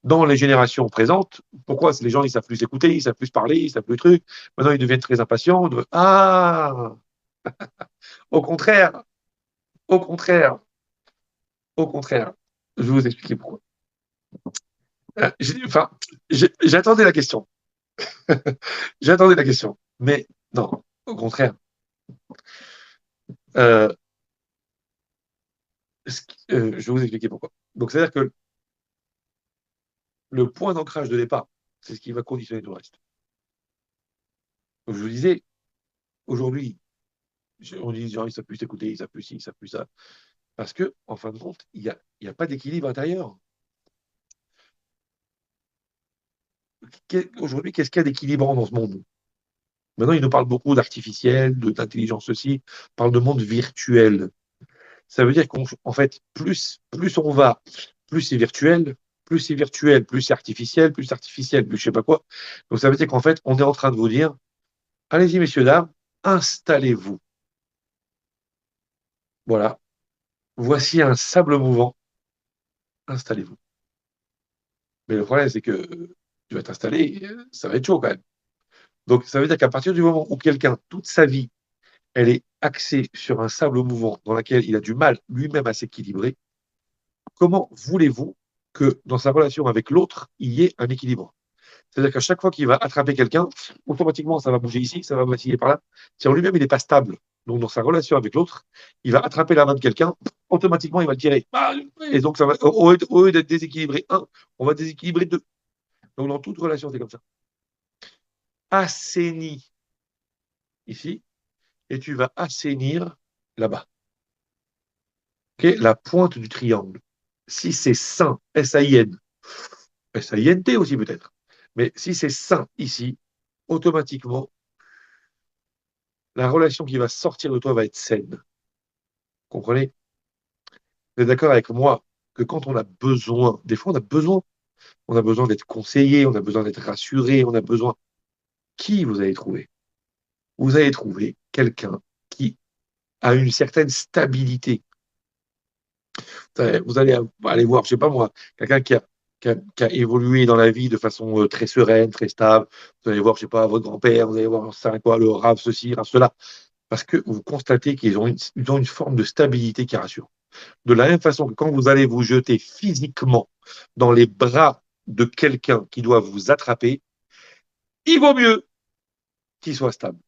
dans les générations présentes. Pourquoi les gens, ils savent plus écouter, ils savent plus parler, ils savent plus trucs. Maintenant, ils deviennent très impatients. Ah, au contraire, au contraire, au contraire. Je vais vous expliquer pourquoi. Enfin, j'attendais la question. J'attendais la question. Mais non, au contraire. Euh, je vais vous expliquer pourquoi. Donc, c'est-à-dire que le point d'ancrage de départ, c'est ce qui va conditionner tout le reste. Donc, je vous disais, aujourd'hui, on dit les gens, ils savent plus s'écouter, ils savent plus ci, ils savent plus ça. Parce que, en fin de compte, il y a pas d'équilibre intérieur. Aujourd'hui, qu'est-ce qu'il y a d'équilibrant dans ce monde? Maintenant, il nous parle beaucoup d'artificiel, d'intelligence aussi, parle de monde virtuel. Ça veut dire qu'en fait, plus on va, plus c'est virtuel, plus c'est artificiel, plus je sais pas quoi. Donc ça veut dire qu'en fait, on est en train de vous dire, allez-y, messieurs, dames, installez-vous. Voilà. Voici un sable mouvant, installez-vous. Mais le problème, c'est que tu vas t'installer, ça va être chaud quand même. Donc ça veut dire qu'à partir du moment où quelqu'un, toute sa vie, elle est axée sur un sable mouvant dans lequel il a du mal lui-même à s'équilibrer, comment voulez-vous que dans sa relation avec l'autre, il y ait un équilibre? C'est-à-dire qu'à chaque fois qu'il va attraper quelqu'un, automatiquement, ça va bouger ici, ça va vaciller par là. Si en lui-même, il n'est pas stable, donc dans sa relation avec l'autre, il va attraper la main de quelqu'un, automatiquement, il va le tirer. Et donc, ça va, au lieu d'être déséquilibré un, on va déséquilibrer deux. Donc, dans toute relation, c'est comme ça. Assaini ici, et tu vas assainir là-bas. Okay, la pointe du triangle. Si c'est sain, S-A-I-N, S-A-I-N-T aussi peut-être, mais si c'est sain ici, automatiquement, la relation qui va sortir de toi va être saine. Comprenez? Vous êtes d'accord avec moi que quand on a besoin, des fois on a besoin d'être conseillé, on a besoin d'être rassuré, on a besoin. Qui vous allez trouver? Vous allez trouver quelqu'un qui a une certaine stabilité. Vous allez aller voir, je sais pas moi, quelqu'un qui a évolué dans la vie de façon très sereine, très stable. Vous allez voir, je sais pas, votre grand-père, vous allez voir, c'est quoi, le rave, ceci, rave, cela. Parce que vous constatez ils ont une forme de stabilité qui rassure. De la même façon que quand vous allez vous jeter physiquement dans les bras de quelqu'un qui doit vous attraper, il vaut mieux qu'il soit stable.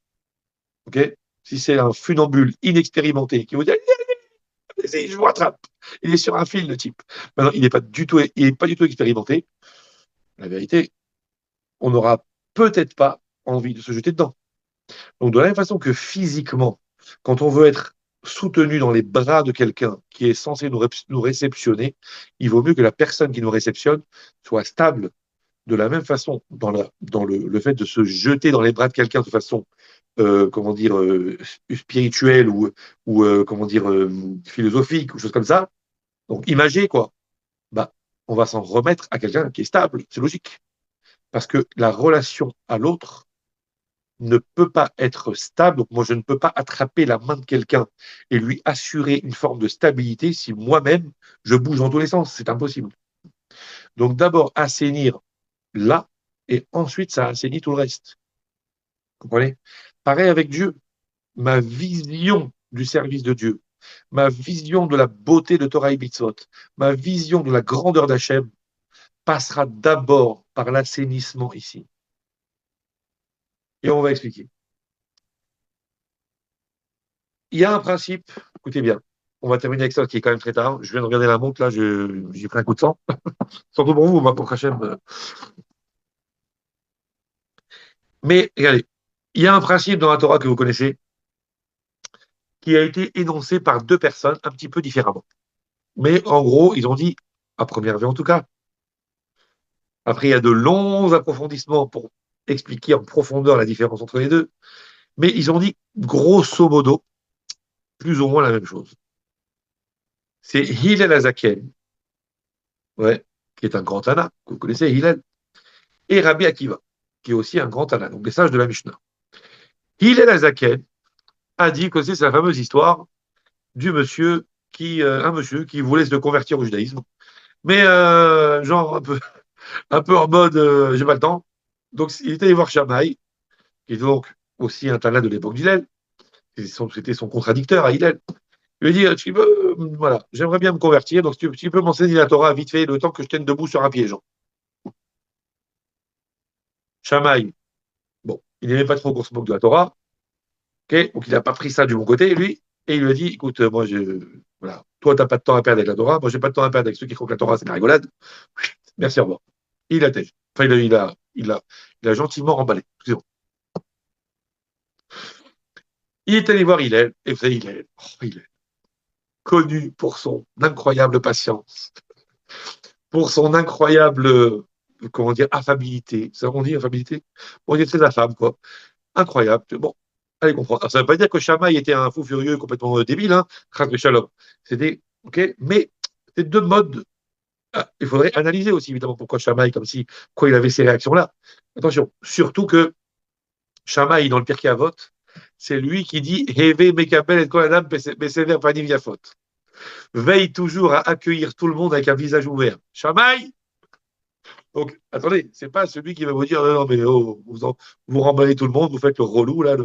Ok? Si c'est un funambule inexpérimenté qui vous dit allez, je vous rattrape, il est sur un fil, le type. Maintenant, il est pas du tout expérimenté. La vérité, on n'aura peut-être pas envie de se jeter dedans. Donc, de la même façon que physiquement, quand on veut être soutenu dans les bras de quelqu'un qui est censé nous réceptionner, il vaut mieux que la personne qui nous réceptionne soit stable. De la même façon, dans le fait de se jeter dans les bras de quelqu'un de façon, comment dire, spirituelle ou comment dire, philosophique ou chose comme ça, donc imagée, quoi, bah, on va s'en remettre à quelqu'un qui est stable. C'est logique. Parce que la relation à l'autre ne peut pas être stable. Donc moi, je ne peux pas attraper la main de quelqu'un et lui assurer une forme de stabilité si moi-même, je bouge dans tous les sens. C'est impossible. Donc d'abord, assainir là, et ensuite, ça assainit tout le reste. Vous comprenez? Pareil avec Dieu. Ma vision du service de Dieu, ma vision de la beauté de Torah et Mitzvot, ma vision de la grandeur d'Hachem passera d'abord par l'assainissement ici. Et on va expliquer. Il y a un principe, écoutez bien, on va terminer avec ça qui est quand même très tard. Je viens de regarder la montre, là, j'ai pris un coup de sang. Surtout pour vous, pour Hachem. Mais regardez, il y a un principe dans la Torah que vous connaissez qui a été énoncé par deux personnes un petit peu différemment. Mais en gros, ils ont dit, à première vue en tout cas, après il y a de longs approfondissements pour expliquer en profondeur la différence entre les deux, mais ils ont dit grosso modo plus ou moins la même chose. C'est Hillel Azaken, ouais, qui est un grand Tana, que vous connaissez, Hillel, et Rabbi Akiva, qui est aussi un grand Tana, donc des sages de la Mishnah. Hillel Azaken a dit que c'est la fameuse histoire un monsieur qui voulait se convertir au judaïsme, mais genre un peu en mode j'ai pas le temps. Donc il était allé voir Shammai, qui est donc aussi un Tana de l'époque d'Hillel. C'était son contradicteur à Hillel. Il lui a dit, tu peux, voilà, j'aimerais bien me convertir, donc si tu peux m'enseigner la Torah vite fait, le temps que je tienne debout sur un pied, Jean. Shammai, bon, il n'aimait pas trop qu'on se moque de la Torah, ok, donc il n'a pas pris ça du bon côté, lui, et il lui a dit, écoute, voilà, toi, tu n'as pas de temps à perdre avec la Torah, moi, j'ai pas de temps à perdre avec ceux qui croient que la Torah, c'est de la rigolade. Merci, au revoir. Il a têtu. Enfin, il a gentiment remballé. Excusez-moi. Il est allé voir Hillel, et vous savez, Hillel, connu pour son incroyable patience, pour son incroyable, comment dire, affabilité. Ça, on dit affabilité? On dit très affable, quoi. Incroyable. Bon, allez comprendre. Alors, ça ne veut pas dire que Shammai était un fou furieux, complètement débile, hein. Chas Shalom. C'était, ok, mais c'est deux modes. Ah, il faudrait analyser aussi, évidemment, pourquoi Shammai, comme si, quoi il avait ces réactions-là. Attention, surtout que Shammai, dans le Pirkei Avot, c'est lui qui dit Heve mekabel et kol adam besever panim yafot. Veille toujours à accueillir tout le monde avec un visage ouvert. Shammai, donc, attendez, c'est pas celui qui va vous dire non, non, mais oh, vous remballez tout le monde, vous faites le relou, là,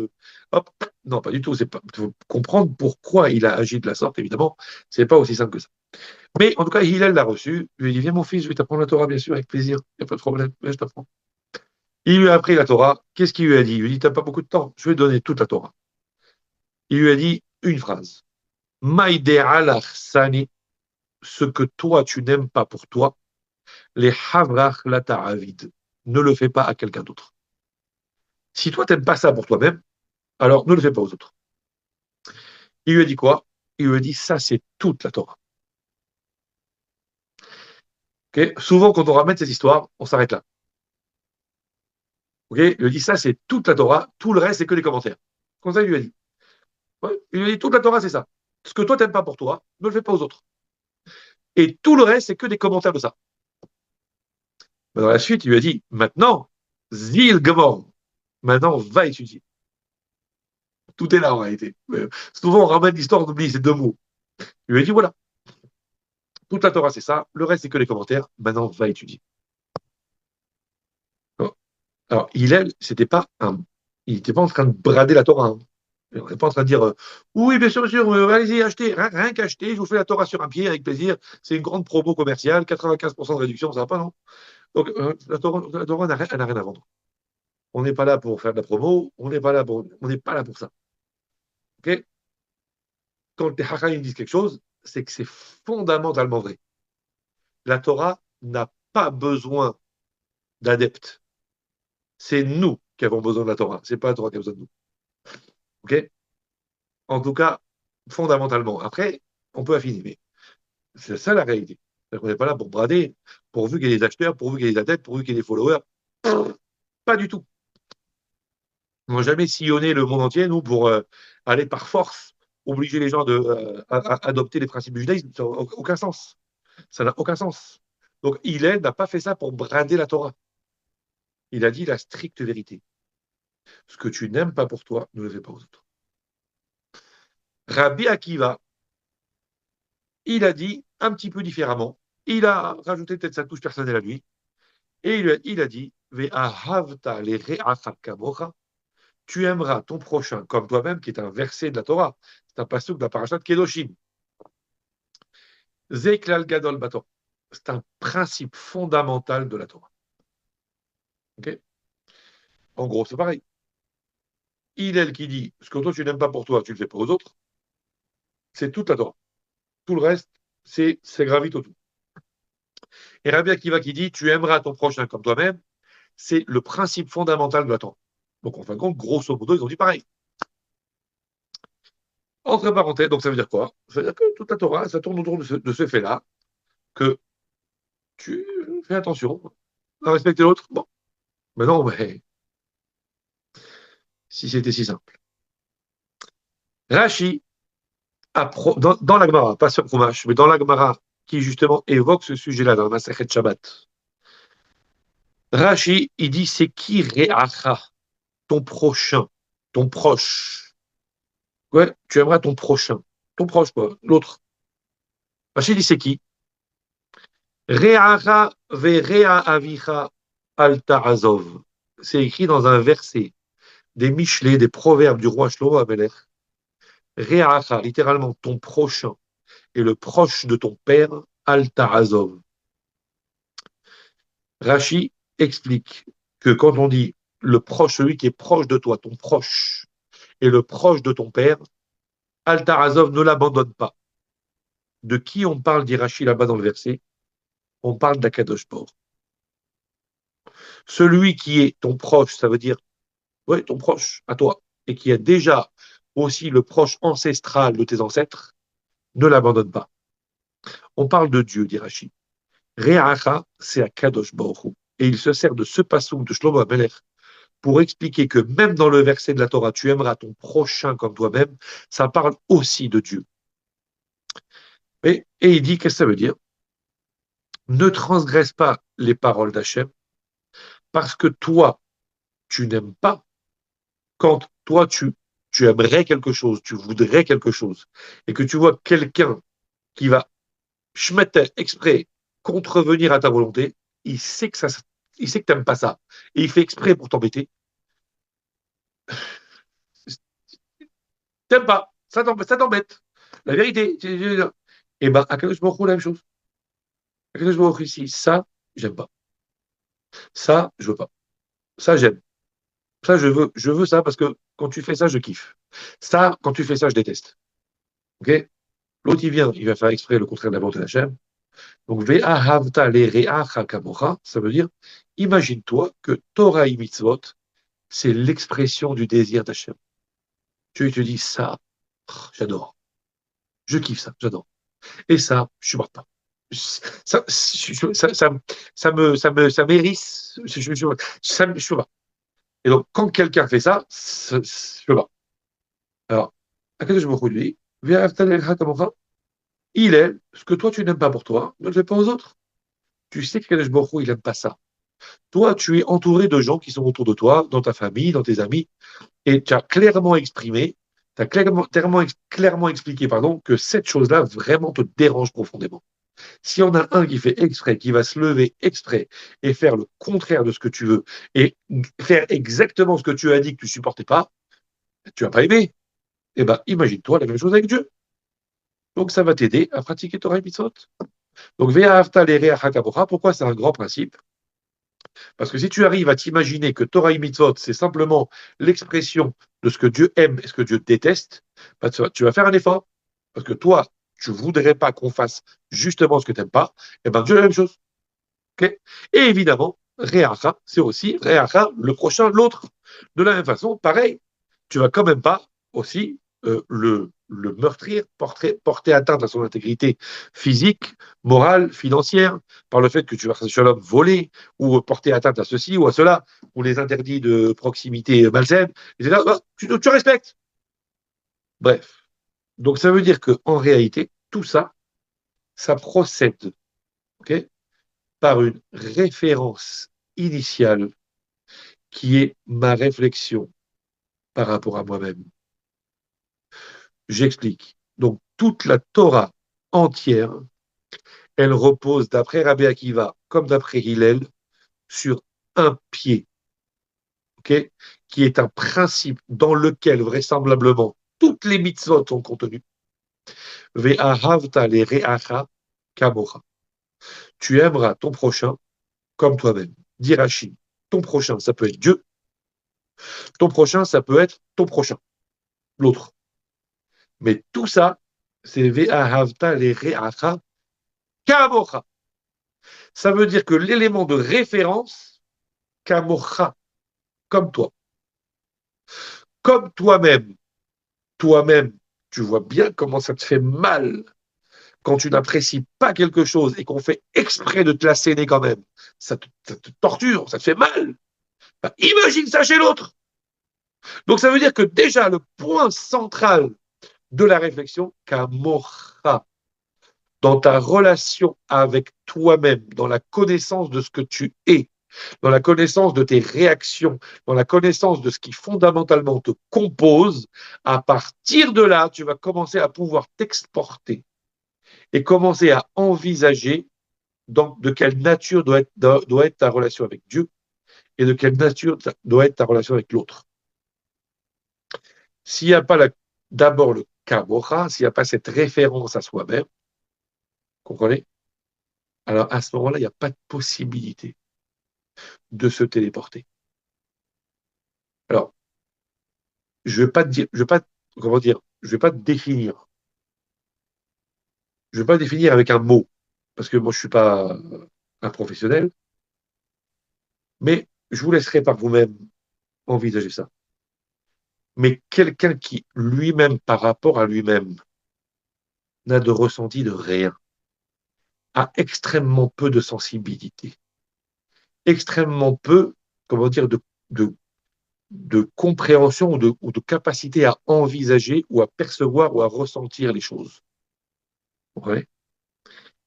hop. Non, pas du tout. C'est pas, faut comprendre pourquoi il a agi de la sorte, évidemment. C'est pas aussi simple que ça. Mais en tout cas, Hillel l'a reçu. Il lui a dit viens, mon fils, je vais t'apprendre la Torah, bien sûr, avec plaisir. Il n'y a pas de problème. Viens, je t'apprends. Il lui a appris la Torah. Qu'est-ce qu'il lui a dit? Il lui a dit t'as pas beaucoup de temps. Je vais te donner toute la Torah. Il lui a dit une phrase. Maïde'alach sani, ce que toi, tu n'aimes pas pour toi, les havrach la ta'avid. Ne le fais pas à quelqu'un d'autre. Si toi, t'aimes pas ça pour toi-même, alors ne le fais pas aux autres. Il lui a dit quoi? Il lui a dit ça, c'est toute la Torah. Okay, souvent, quand on ramène ces histoires, on s'arrête là. Okay, il lui a dit ça, c'est toute la Torah. Tout le reste, c'est que les commentaires. Comme ça, il lui a dit. Ouais, il lui a dit toute la Torah, c'est ça. Ce que toi, t'aimes pas pour toi, ne le fais pas aux autres. Et tout le reste, c'est que des commentaires de ça. Mais dans la suite, il lui a dit maintenant, Zil Gomor, maintenant, va étudier. Tout est là en réalité. Souvent, on ramène l'histoire, on oublie ces deux mots. Il lui a dit voilà, toute la Torah, c'est ça. Le reste, c'est que les commentaires. Maintenant, va étudier. Alors, il n'était pas en train de brader la Torah, hein. On n'est pas en train de dire oui, bien sûr, allez-y, achetez, rien qu'acheter, je vous fais la Torah sur un pied avec plaisir. C'est une grande promo commerciale, 95% de réduction, ça va pas, non? Donc, la Torah elle n'a rien à vendre. On n'est pas là pour faire de la promo, on n'est pas là pour ça. Ok. Quand les Hachamim disent quelque chose, c'est que c'est fondamentalement vrai. La Torah n'a pas besoin d'adeptes. C'est nous qui avons besoin de la Torah. C'est pas la Torah qui a besoin de nous. Ok. En tout cas, fondamentalement. Après, on peut affiner, mais c'est ça la réalité. On n'est pas là pour brader, pourvu qu'il y ait des acheteurs, pourvu qu'il y ait des adeptes, pourvu qu'il y ait des followers. Pas du tout. On n'a jamais sillonné le monde entier, nous, pour aller par force obliger les gens à adopter les principes du judaïsme. Ça n'a aucun sens. Ça n'a aucun sens. Donc, Hillel n'a pas fait ça pour brader la Torah. Il a dit la stricte vérité. Ce que tu n'aimes pas pour toi, ne le fais pas aux autres. Rabbi Akiva, il a dit un petit peu différemment. Il a rajouté peut-être sa touche personnelle à lui. Et il a dit Ve'ahavta le're'acha kamocha, tu aimeras ton prochain comme toi-même, qui est un verset de la Torah. C'est un passage de la parashat de Kedoshim. Zeklal gadol bator. C'est un principe fondamental de la Torah. Okay, en gros, c'est pareil. Hillel qui dit ce que toi tu n'aimes pas pour toi, tu le fais pas aux autres, c'est toute la Torah. Tout le reste, c'est gravite autour. Et Rabbi Akiva qui dit tu aimeras ton prochain comme toi-même, c'est le principe fondamental de la Torah. Donc en fin de compte, grosso modo, ils ont dit pareil. Entre parenthèses, donc ça veut dire quoi? Ça veut dire que toute la Torah, ça tourne autour de ce fait-là, que tu fais attention à respecter l'autre. Bon, maintenant, mais, si c'était si simple. Rashi, dans la Gemara, pas sur Chumash, mais dans la Gemara, qui justement évoque ce sujet-là dans la Masechet Shabbat, Rashi, il dit c'est qui Re'acha, ton prochain, ton proche. Ouais, tu aimeras ton prochain. ton proche, quoi, l'autre. Rachid dit c'est qui? Re'acha ve're'a avicha al ta'azov. C'est écrit dans un verset des Michelet, des proverbes du roi Shlomo Amelech. Re'acha, littéralement ton prochain, et le proche de ton père, al ta'azov. Rachi explique que quand on dit le proche, celui qui est proche de toi, ton proche, et le proche de ton père, al ta'azov, ne l'abandonne pas. De qui on parle, dit Rachi là-bas dans le verset? On parle d'Akadosh Baruch. Celui qui est ton proche, ça veut dire, ouais, ton proche, à toi, et qui a déjà aussi le proche ancestral de tes ancêtres, ne l'abandonne pas. On parle de Dieu, dit Rachi. Re'acha, c'est Akadosh Baruch Hu. Et il se sert de ce passouk de Shlomo Amelech pour expliquer que même dans le verset de la Torah, tu aimeras ton prochain comme toi-même, ça parle aussi de Dieu. Et il dit, qu'est-ce que ça veut dire? Ne transgresse pas les paroles d'Hachem, parce que toi, tu n'aimes pas quand toi, tu aimerais quelque chose, tu voudrais quelque chose, et que tu vois quelqu'un qui va schmetter exprès contrevenir à ta volonté, il sait que il sait que t'aimes pas ça, et il fait exprès pour t'embêter. T'aimes pas, ça t'embête. La vérité, et ben, à Kadosh Baruch Hu, la même chose. À Kadosh Baruch Hu, ici, ça, j'aime pas. Ça, je veux pas. Ça, j'aime. Ça, je veux ça parce que quand tu fais ça, je kiffe. Ça, quand tu fais ça, je déteste. Ok? L'autre, il va faire exprès le contraire de la volonté d'Hachem. Donc, ve'ahavta le're'acha kamocha, ça veut dire, imagine-toi que Torah et mitzvot, c'est l'expression du désir d'Hachem. Tu te dis, ça, j'adore. Je kiffe ça, j'adore. Et ça, je supporte pas. Ça m'hérisse. Je peux pas. Et donc, quand quelqu'un fait ça, je peux pas. Alors, Akadosh Baruch Hu lui, il est ce que toi tu n'aimes pas pour toi, ne le fais pas aux autres. Tu sais qu'Akadosh Baruch Hu, il n'aime pas ça. Toi, tu es entouré de gens qui sont autour de toi, dans ta famille, dans tes amis, et tu as clairement exprimé, tu as clairement expliqué, pardon, que cette chose-là vraiment te dérange profondément. Si on a un qui fait exprès, qui va se lever exprès et faire le contraire de ce que tu veux, et faire exactement ce que tu as dit que tu supportais pas, tu n'as pas aimé. Eh bien, imagine-toi la même chose avec Dieu. Donc, ça va t'aider à pratiquer Torah et Mitzvot. Donc, Ve'ahavta l'ereach hakamocha, pourquoi c'est un grand principe? Parce que si tu arrives à t'imaginer que Torah et Mitzvot, c'est simplement l'expression de ce que Dieu aime et ce que Dieu déteste, bah, tu vas faire un effort. Parce que toi, tu ne voudrais pas qu'on fasse justement ce que tu n'aimes pas, et bien Dieu a la même chose. Okay, et évidemment, Re'acha, c'est aussi Re'acha, le prochain, l'autre. De la même façon, pareil, tu vas quand même pas aussi le meurtrir, porter atteinte à son intégrité physique, morale, financière, par le fait que tu vas sur l'homme voler, ou porter atteinte à ceci ou à cela, ou les interdits de proximité malsaine, etc. Tu respectes. Bref. Donc ça veut dire qu'en réalité, tout ça, ça procède, ok, par une référence initiale qui est ma réflexion par rapport à moi-même. J'explique. Donc, toute la Torah entière, elle repose, d'après Rabbi Akiva, comme d'après Hillel, sur un pied, ok, qui est un principe dans lequel, vraisemblablement, toutes les mitzvot sont contenues. Ve'ahavta le re'acha kamocha. Tu aimeras ton prochain comme toi-même. Dit Rashi, ton prochain, ça peut être Dieu. Ton prochain, ça peut être ton prochain, l'autre. Mais tout ça, c'est ve'ahavta le re'acha kamocha. Ça veut dire que l'élément de référence, kamocha, comme toi, comme toi-même, toi-même, tu vois bien comment ça te fait mal quand tu n'apprécies pas quelque chose et qu'on fait exprès de te l'asséner quand même. Ça te torture, ça te fait mal. Ben, imagine ça chez l'autre. Donc ça veut dire que déjà le point central de la réflexion, kamocha, dans ta relation avec toi-même, dans la connaissance de ce que tu es, dans la connaissance de tes réactions, dans la connaissance de ce qui fondamentalement te compose, à partir de là, tu vas commencer à pouvoir t'exporter et commencer à envisager de quelle nature doit être ta relation avec Dieu et de quelle nature doit être ta relation avec l'autre. S'il n'y a pas d'abord le kamocha, s'il n'y a pas cette référence à soi-même, comprenez? Alors à ce moment-là, il n'y a pas de possibilité de se téléporter. Alors, je ne vais pas te dire, je vais pas, comment dire, je vais pas te définir. Je ne vais pas définir avec un mot, parce que moi, je ne suis pas un professionnel, mais je vous laisserai par vous-même envisager ça. Mais quelqu'un qui, lui-même, par rapport à lui-même, n'a de ressenti de rien, a extrêmement peu de sensibilité, extrêmement peu, comment dire, de, de compréhension ou de capacité à envisager ou à percevoir ou à ressentir les choses. Ouais.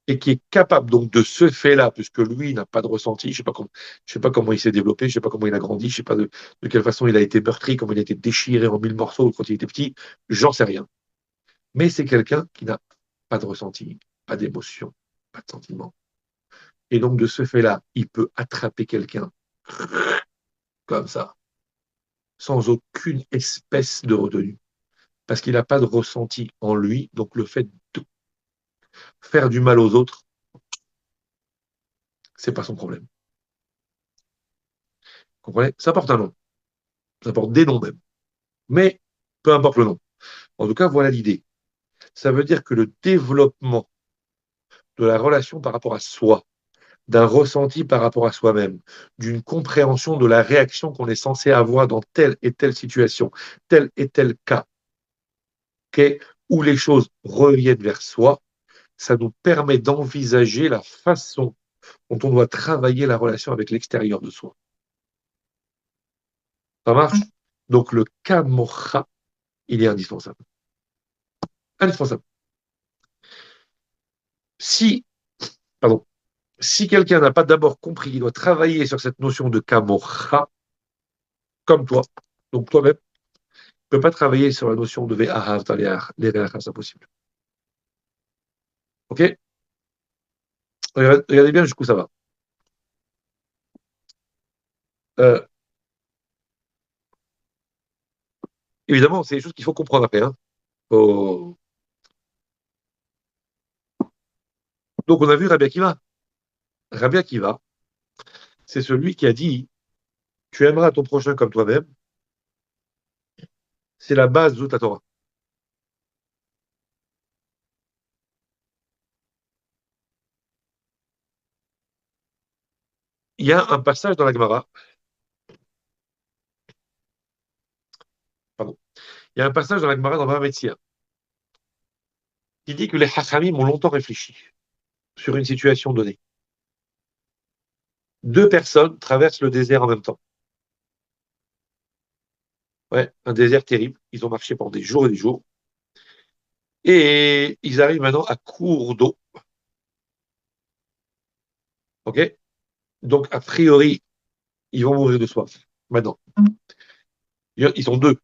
Et qui est capable donc de ce fait-là, puisque lui n'a pas de ressenti, je sais pas comment il s'est développé, je sais pas comment il a grandi, je sais pas de quelle façon il a été meurtri, comment il a été déchiré en 1000 morceaux quand il était petit, j'en sais rien. Mais c'est quelqu'un qui n'a pas de ressenti, pas d'émotion, pas de sentiment. Et donc de ce fait-là, il peut attraper quelqu'un comme ça, sans aucune espèce de retenue, parce qu'il n'a pas de ressenti en lui, donc le fait de faire du mal aux autres, c'est pas son problème. Vous comprenez? Ça porte un nom, ça porte des noms même. Mais peu importe le nom. En tout cas, voilà l'idée. Ça veut dire que le développement de la relation par rapport à soi, d'un ressenti par rapport à soi-même, d'une compréhension de la réaction qu'on est censé avoir dans telle et telle situation, tel et tel cas, okay, où les choses reviennent vers soi, ça nous permet d'envisager la façon dont on doit travailler la relation avec l'extérieur de soi. Ça marche? Donc le kamocha, il est indispensable. Indispensable. Si, pardon, si quelqu'un n'a pas d'abord compris, il doit travailler sur cette notion de kamocha, comme toi, donc toi-même, ne peut pas travailler sur la notion de ve'ahavta l'ereacha, c'est impossible. Ok? Regardez bien jusqu'où ça va. Euh, Évidemment, c'est des choses qu'il faut comprendre après. Hein. Faut- Donc on a vu Rabbi Akiva. Rabbi Akiva, c'est celui qui a dit, tu aimeras ton prochain comme toi-même, c'est la base de toute la Torah. Il y a un passage dans la Gemara, pardon, il y a un passage dans la Gemara dans Bava Metzia, qui dit que les Hachamim ont longtemps réfléchi sur une situation donnée. Deux personnes traversent le désert en même temps. Ouais, un désert terrible. Ils ont marché pendant des jours et des jours. Et ils arrivent maintenant à court d'eau. OK? Donc, a priori, ils vont mourir de soif. Maintenant, ils sont deux.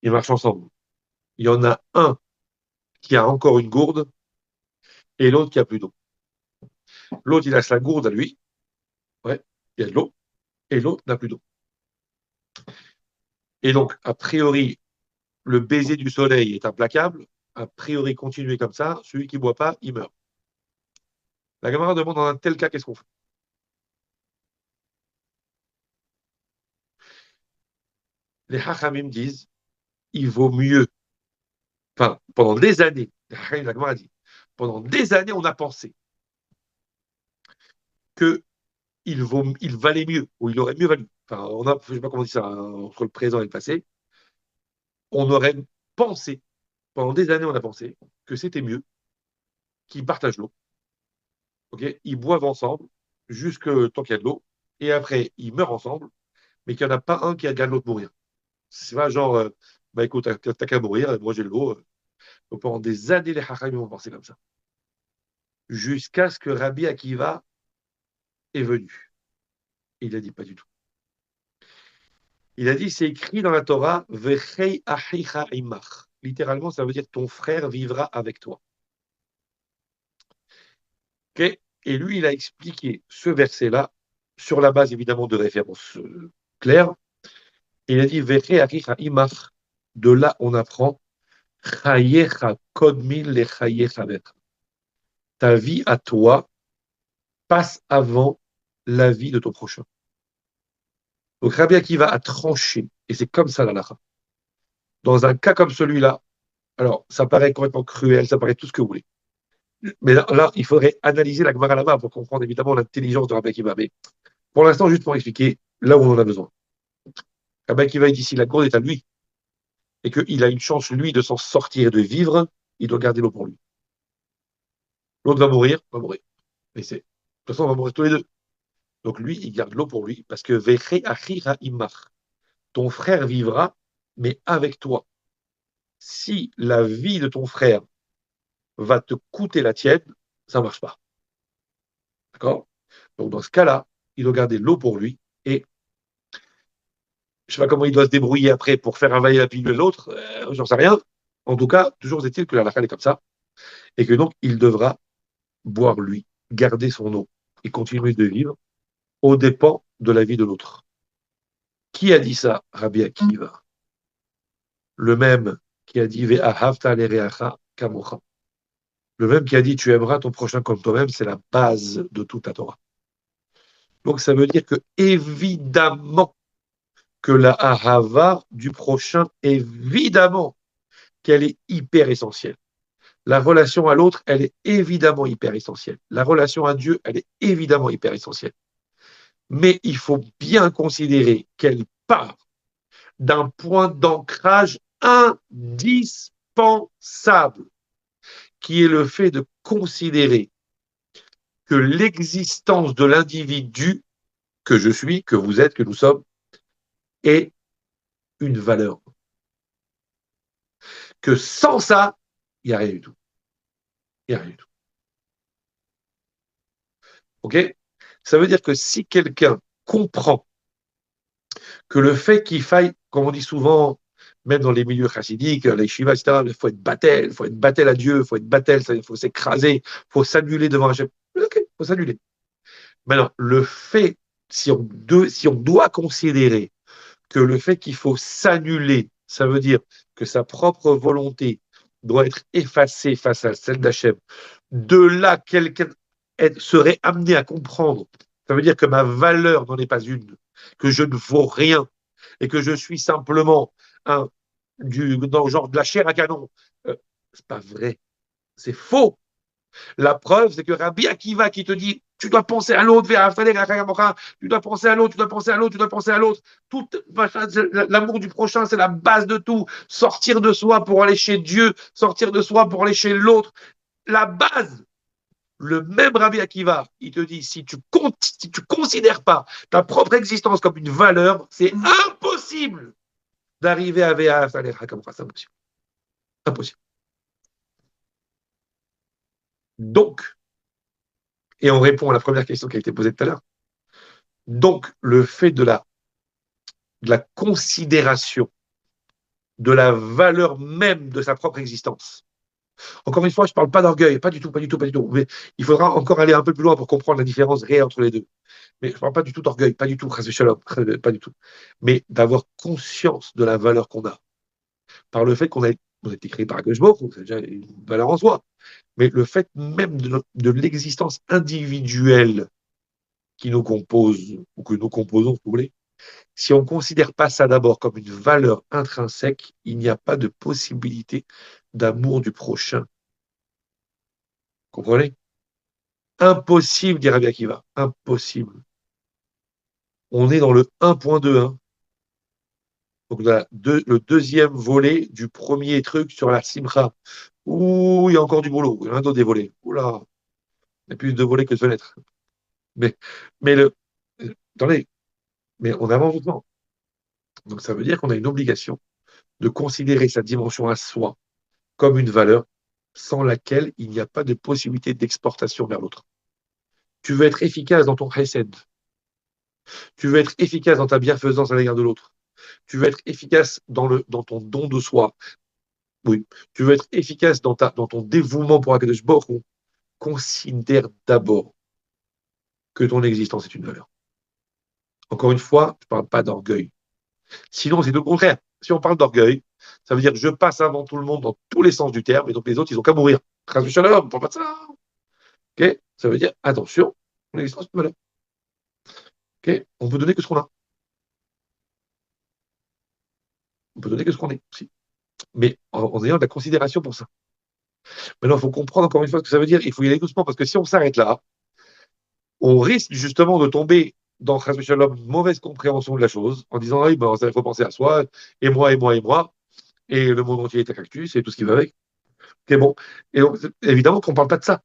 Ils marchent ensemble. Il y en a un qui a encore une gourde et l'autre qui a plus d'eau. L'autre, il a sa gourde à lui. Ouais, il y a de l'eau. Et l'autre n'a plus d'eau. Et donc, a priori, le baiser du soleil est implacable. A priori, continuer comme ça, celui qui ne boit pas, il meurt. La Gemara demande dans un tel cas, qu'est-ce qu'on fait? Les Hachamim disent, il vaut mieux, enfin, pendant des années, la Gemara dit, pendant des années, on a pensé que il valait mieux, ou il aurait mieux valu. Enfin, je ne sais pas comment on dit ça, hein, entre le présent et le passé. On aurait pensé, pendant des années, on a pensé que c'était mieux qu'ils partagent l'eau. Okay, ils boivent ensemble, jusque tant qu'il y a de l'eau, et après, ils meurent ensemble, mais qu'il n'y en a pas un qui regarde l'autre mourir. C'est pas genre, bah écoute, t'as qu'à mourir, moi j'ai de l'eau. Donc pendant des années, les Hachamim ont pensé comme ça. Jusqu'à ce que Rabbi Akiva est venu. Il a dit pas du tout. Il a dit, c'est écrit dans la Torah, Vechei achicha imach. Littéralement, ça veut dire ton frère vivra avec toi. Ok. Et lui, il a expliqué ce verset-là sur la base évidemment de références claires. Il a dit Vechei achicha imach. De là, on apprend Chayecha kodmin le chayecha vecha. Ta vie à toi passe avant la vie de ton prochain. Donc Rabbi Akiva a tranché, et c'est comme ça la lara. Dans un cas comme celui-là, alors ça paraît complètement cruel, ça paraît tout ce que vous voulez. Mais là, il faudrait analyser la Gemara là-bas pour comprendre évidemment l'intelligence de Rabbi Akiva. Mais pour l'instant, juste pour expliquer là où on en a besoin. Rabbi Akiva dit si la gourde est à lui et qu'il a une chance, lui, de s'en sortir et de vivre, il doit garder l'eau pour lui. L'autre va mourir, va mourir. Mais c'est, de toute façon, on va mourir tous les deux. Donc lui, il garde l'eau pour lui parce que Veche achira imach. Ton frère vivra, mais avec toi. Si la vie de ton frère va te coûter la tienne, ça ne marche pas. D'accord? Donc dans ce cas-là, il doit garder l'eau pour lui et je ne sais pas comment il doit se débrouiller après pour faire avaler la pilule de l'autre, j'en sais rien. En tout cas, toujours est-il que la halakha est comme ça et que donc il devra boire lui, garder son eau et continuer de vivre aux dépens de la vie de l'autre. Qui a dit ça? Rabbi Akiva. Le même qui a dit Ve'ahavta lereacha kamocha. Le même qui a dit tu aimeras ton prochain comme toi-même, c'est la base de toute la Torah. Donc ça veut dire que évidemment que la ahava du prochain, évidemment qu'elle est hyper essentielle. La relation à l'autre, elle est évidemment hyper essentielle. La relation à Dieu, elle est évidemment hyper essentielle. Mais il faut bien considérer qu'elle part d'un point d'ancrage indispensable, qui est le fait de considérer que l'existence de l'individu que je suis, que vous êtes, que nous sommes, est une valeur. Que sans ça, il n'y a rien du tout. Il n'y a rien du tout. OK? Ça veut dire que si quelqu'un comprend que le fait qu'il faille, comme on dit souvent, même dans les milieux chassidiques, les shivas, etc., il faut être battel à Dieu, il faut être battel, il faut s'écraser, il faut s'annuler devant Hachem. OK, il faut s'annuler. Maintenant, le fait, si on doit considérer que le fait qu'il faut s'annuler, ça veut dire que sa propre volonté doit être effacée face à celle d'Hachem. De là, quelqu'un serait amené à comprendre. Ça veut dire que ma valeur n'en est pas une, que je ne vaux rien et que je suis simplement dans le genre de la chair à canon. C'est pas vrai, c'est faux. La preuve, c'est que Rabbi Akiva qui te dit tu dois penser à l'autre, tu dois penser à l'autre, tu dois penser à l'autre, tu dois penser à l'autre. Tout, l'amour du prochain, c'est la base de tout. Sortir de soi pour aller chez Dieu, sortir de soi pour aller chez l'autre. La base, le même Rabbi Akiva, il te dit si tu considères pas ta propre existence comme une valeur, c'est impossible d'arriver à Véa Falecha comme ça. C'est impossible. Impossible. Donc, et on répond à la première question qui a été posée tout à l'heure. Donc, le fait de la considération de la valeur même de sa propre existence. Encore une fois, je ne parle pas d'orgueil, pas du tout, pas du tout, pas du tout. Mais il faudra encore aller un peu plus loin pour comprendre la différence réelle entre les deux. Mais je ne parle pas du tout d'orgueil, pas du tout, shalom, pas du tout. Mais d'avoir conscience de la valeur qu'on a. Par le fait on a été créé par Gauchebourg, c'est déjà une valeur en soi. Mais le fait même de l'existence individuelle qui nous compose, ou que nous composons, si vous voulez, si on ne considère pas ça d'abord comme une valeur intrinsèque, il n'y a pas de possibilité d'amour du prochain. Comprenez? Impossible, dit Rabbi Akiva. Impossible. On est dans le 1.2. Hein. Donc le deuxième volet du premier truc sur la Simcha. Ouh, il y a encore du boulot. Il y en a d'autres des volets. Oula, il y a plus de volets que de fenêtres. Mais, mais attendez, mais on avance doucement. Donc ça veut dire qu'on a une obligation de considérer sa dimension à soi comme une valeur sans laquelle il n'y a pas de possibilité d'exportation vers l'autre. Tu veux être efficace dans ton chesed. Tu veux être efficace dans ta bienfaisance à l'égard de l'autre. Tu veux être efficace dans ton don de soi. Oui. Tu veux être efficace dans ton dévouement pour Akadosh Baruch Hu. Considère d'abord que ton existence est une valeur. Encore une fois, je ne parle pas d'orgueil. Sinon, c'est le contraire. Si on parle d'orgueil, ça veut dire que je passe avant tout le monde dans tous les sens du terme, et donc les autres, ils ont qu'à mourir. Chas v'shalom, on ne parle pas de ça. Okay, ça veut dire, attention, mon existence est une valeur. Okay, on peut donner que ce qu'on a. On peut donner que ce qu'on est aussi. Mais en ayant de la considération pour ça. Maintenant, il faut comprendre encore une fois ce que ça veut dire. Il faut y aller doucement, parce que si on s'arrête là, on risque justement de tomber dans une mauvaise compréhension de la chose, en disant, ah oui, ben, il faut penser à soi, et moi, et moi, et moi, et le monde entier est un cactus, et tout ce qui va avec. Okay, bon. Et donc, évidemment qu'on ne parle pas de ça.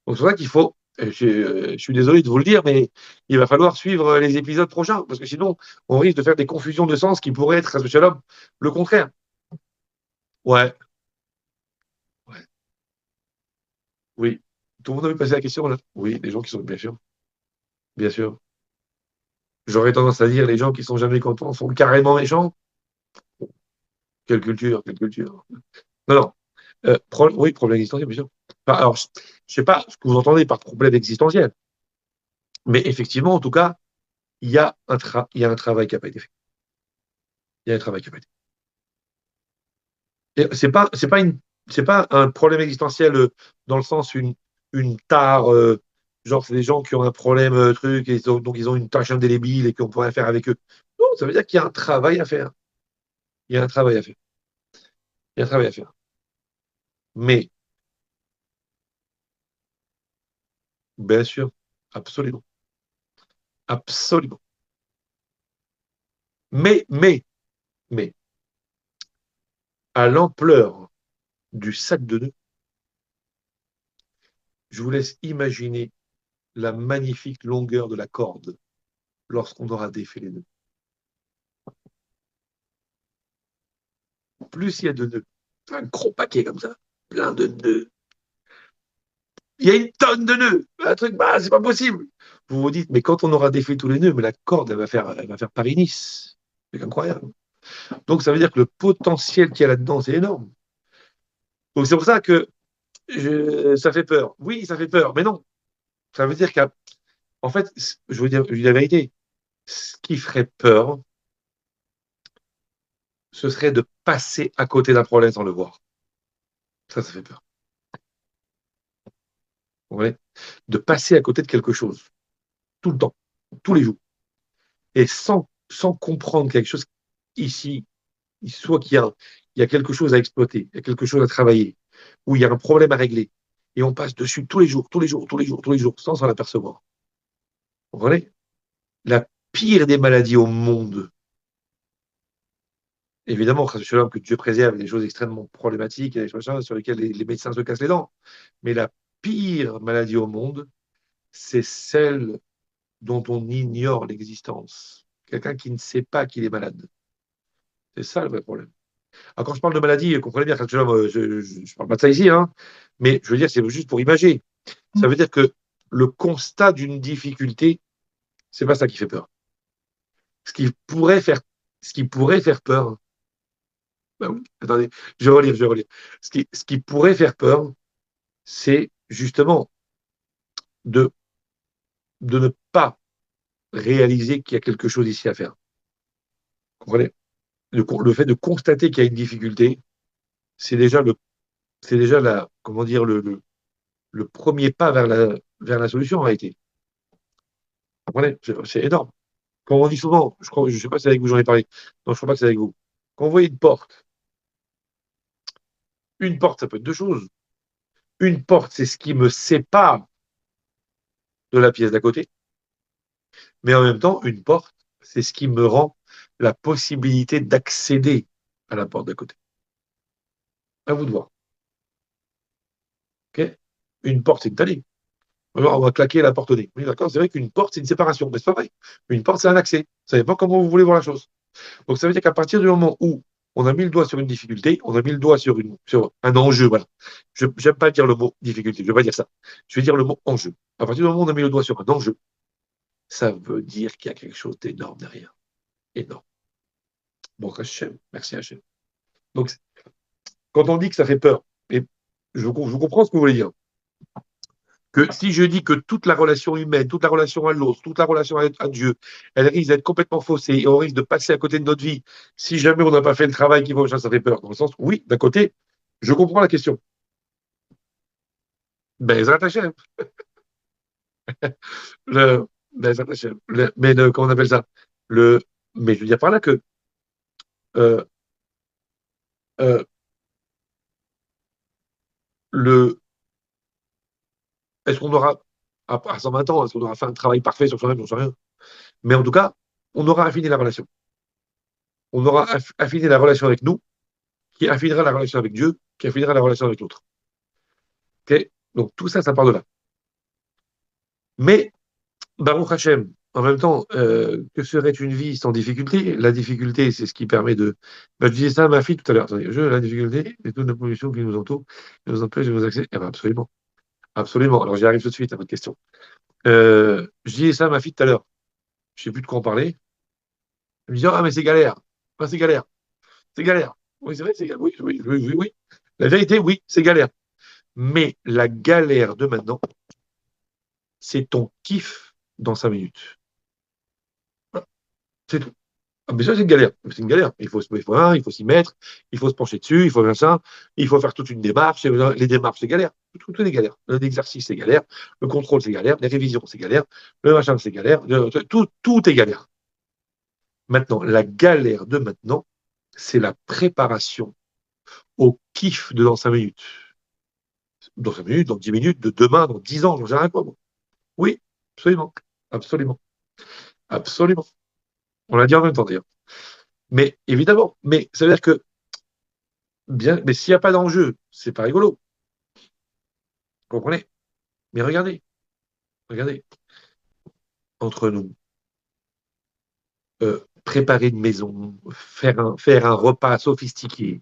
Donc, c'est pour ça qu'il faut, je suis désolé de vous le dire, mais il va falloir suivre les épisodes prochains, parce que sinon, on risque de faire des confusions de sens qui pourraient être, le contraire. Ouais, ouais, oui. Tout le monde a vu passer la question, là? Oui, les gens qui sont, bien sûr, bien sûr. J'aurais tendance à dire, les gens qui sont jamais contents sont carrément méchants. Quelle culture, quelle culture. Non, non. Oui, problème existentiel, bien sûr. Enfin, alors, je ne sais pas ce que vous entendez par problème existentiel, mais effectivement, en tout cas, il y a un travail qui n'a pas été fait. Il y a un travail qui n'a pas été fait. C'est pas un problème existentiel dans le sens une tare, genre c'est des gens qui ont un problème, truc, et donc ils ont une tâche indélébile et qu'on pourrait faire avec eux. Non, ça veut dire qu'il y a un travail à faire. Il y a un travail à faire. Il y a un travail à faire. Mais, bien sûr, absolument. Absolument. Mais, à l'ampleur du sac de nœuds, je vous laisse imaginer la magnifique longueur de la corde lorsqu'on aura défait les nœuds. Plus il y a de nœuds, un gros paquet comme ça, plein de nœuds. Il y a une tonne de nœuds. Un truc, bah, c'est pas possible. Vous vous dites, mais quand on aura défait tous les nœuds, mais la corde, elle va faire Paris-Nice. C'est incroyable. Donc, ça veut dire que le potentiel qu'il y a là-dedans, c'est énorme. Donc, c'est pour ça que ça fait peur. Oui, ça fait peur, mais non. Ça veut dire qu'en fait, je vous dis la vérité. Ce qui ferait peur, ce serait de passer à côté d'un problème sans le voir. Ça fait peur. Vous voyez. De passer à côté de quelque chose, tout le temps, tous les jours, et sans comprendre quelque chose ici, soit il y a quelque chose à exploiter, il y a quelque chose à travailler, ou il y a un problème à régler, et on passe dessus tous les jours, tous les jours, tous les jours, tous les jours, sans s'en apercevoir. Vous voyez. La pire des maladies au monde, évidemment, que Dieu préserve des choses extrêmement problématiques, et des choses sur lesquelles les médecins se cassent les dents, mais la pire maladie au monde, c'est celle dont on ignore l'existence. Quelqu'un qui ne sait pas qu'il est malade. C'est ça le vrai problème. Alors, quand je parle de maladie, comprenez bien, je ne parle pas de ça ici, hein, mais je veux dire, c'est juste pour imager. Ça veut dire que le constat d'une difficulté, c'est pas ça qui fait peur. Ce qui pourrait faire, ce qui pourrait faire peur, ben oui, attendez, je vais relire. Ce qui pourrait faire peur, c'est justement de, de ne pas réaliser qu'il y a quelque chose ici à faire. Vous comprenez? Le fait de constater qu'il y a une difficulté, c'est déjà comment dire, le premier pas vers la solution en réalité. Vous comprenez? C'est énorme. Quand on dit souvent, je ne sais pas si c'est avec vous, j'en ai parlé. Non, je ne crois pas que c'est avec vous. Quand vous voyez une porte, ça peut être deux choses. Une porte, c'est ce qui me sépare de la pièce d'à côté. Mais en même temps, une porte, c'est ce qui me rend la possibilité d'accéder à la porte d'à côté. À vous de voir. Okay, une porte, c'est une allée. Alors, on va claquer la porte au nez. Oui, d'accord, c'est vrai qu'une porte, c'est une séparation, mais c'est pas vrai. Une porte, c'est un accès. Ça dépend comment vous voulez voir la chose. Donc, ça veut dire qu'à partir du moment où on a mis le doigt sur une difficulté, on a mis le doigt sur un enjeu, voilà. Je n'aime pas dire le mot difficulté, je ne vais pas dire ça. Je vais dire le mot enjeu. À partir du moment où on a mis le doigt sur un enjeu, ça veut dire qu'il y a quelque chose d'énorme derrière. Énorme. Bon, Hachem, merci Hachem. Donc, quand on dit que ça fait peur, et je comprends ce que vous voulez dire, que si je dis que toute la relation humaine, toute la relation à l'autre, toute la relation à Dieu, elle risque d'être complètement faussée et on risque de passer à côté de notre vie si jamais on n'a pas fait le travail qu'il faut, ça fait peur. Dans le sens, oui, d'un côté, je comprends la question. Ben, Zrat Hachem, le, ben, Zrat Hachem, comment on appelle ça? Le, mais je veux dire par là que euh, euh, le, est-ce qu'on aura, à 120 ans, est-ce qu'on aura fait un travail parfait sur soi-même? J'en sais rien. Mais en tout cas, on aura affiné la relation. On aura affiné la relation avec nous, qui affinera la relation avec Dieu, qui affinera la relation avec l'autre. Okay, donc tout ça, ça part de là. Mais, Baruch Hashem, en même temps, que serait une vie sans difficulté? La difficulté, c'est ce qui permet de. Ben, je disais ça à ma fille tout à l'heure. La difficulté, c'est toute la pollution qui nous entoure, qui nous empêche de nous accéder. Eh ben, absolument. Absolument. Alors, j'y arrive tout de suite à votre question. Je disais ça à ma fille tout à l'heure. Je ne sais plus de quoi en parler. Elle me dit, ah, mais c'est galère. Ah, c'est galère. C'est galère. Oui, c'est vrai, c'est galère. Oui, oui, oui, oui, oui. La vérité, oui, c'est galère. Mais la galère de maintenant, c'est ton kiff dans 5 minutes. Voilà, c'est tout. Ah, mais ça, c'est une galère. C'est une galère. Il faut s'y mettre, il faut se pencher dessus, il faut faire ça, il faut faire toute une démarche. Les démarches, c'est galère. Tout est galère. L'exercice, c'est galère. Le contrôle, c'est galère. Les révisions, c'est galère. Le machin, c'est galère. Tout est galère. Maintenant, la galère de maintenant, c'est la préparation au kiff de dans 5 minutes. Dans 5 minutes, dans 10 minutes, de demain, dans 10 ans, j'en sais rien quoi. Moi. Oui, absolument. Absolument. Absolument. On l'a dit en même temps d'ailleurs. Mais évidemment, mais ça veut dire que bien, mais s'il n'y a pas d'enjeu, c'est pas rigolo. Vous comprenez? Mais regardez, regardez, entre nous, préparer une maison, faire un repas sophistiqué,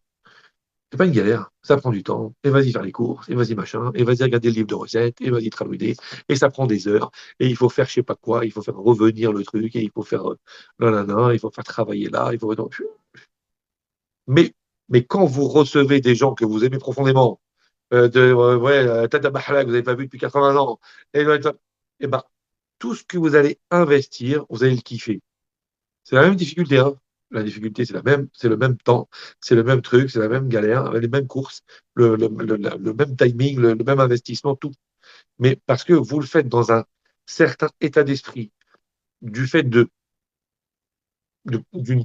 c'est pas une galère. Ça prend du temps. Et vas-y faire les courses, et vas-y machin, et vas-y regarder le livre de recettes, et vas-y tradouiller, et ça prend des heures, et il faut faire je sais pas quoi, il faut faire revenir le truc, et il faut faire nanana, il faut faire travailler là, il faut. Mais, mais quand vous recevez des gens que vous aimez profondément, ouais, Tata Bahla, que vous n'avez pas vu depuis 80 ans, et ben, tout ce que vous allez investir, vous allez le kiffer. C'est la même difficulté, hein. La difficulté, c'est la même, c'est le même temps, c'est le même truc, c'est la même galère, les mêmes courses, le même timing, le même investissement, tout. Mais parce que vous le faites dans un certain état d'esprit, du fait d'une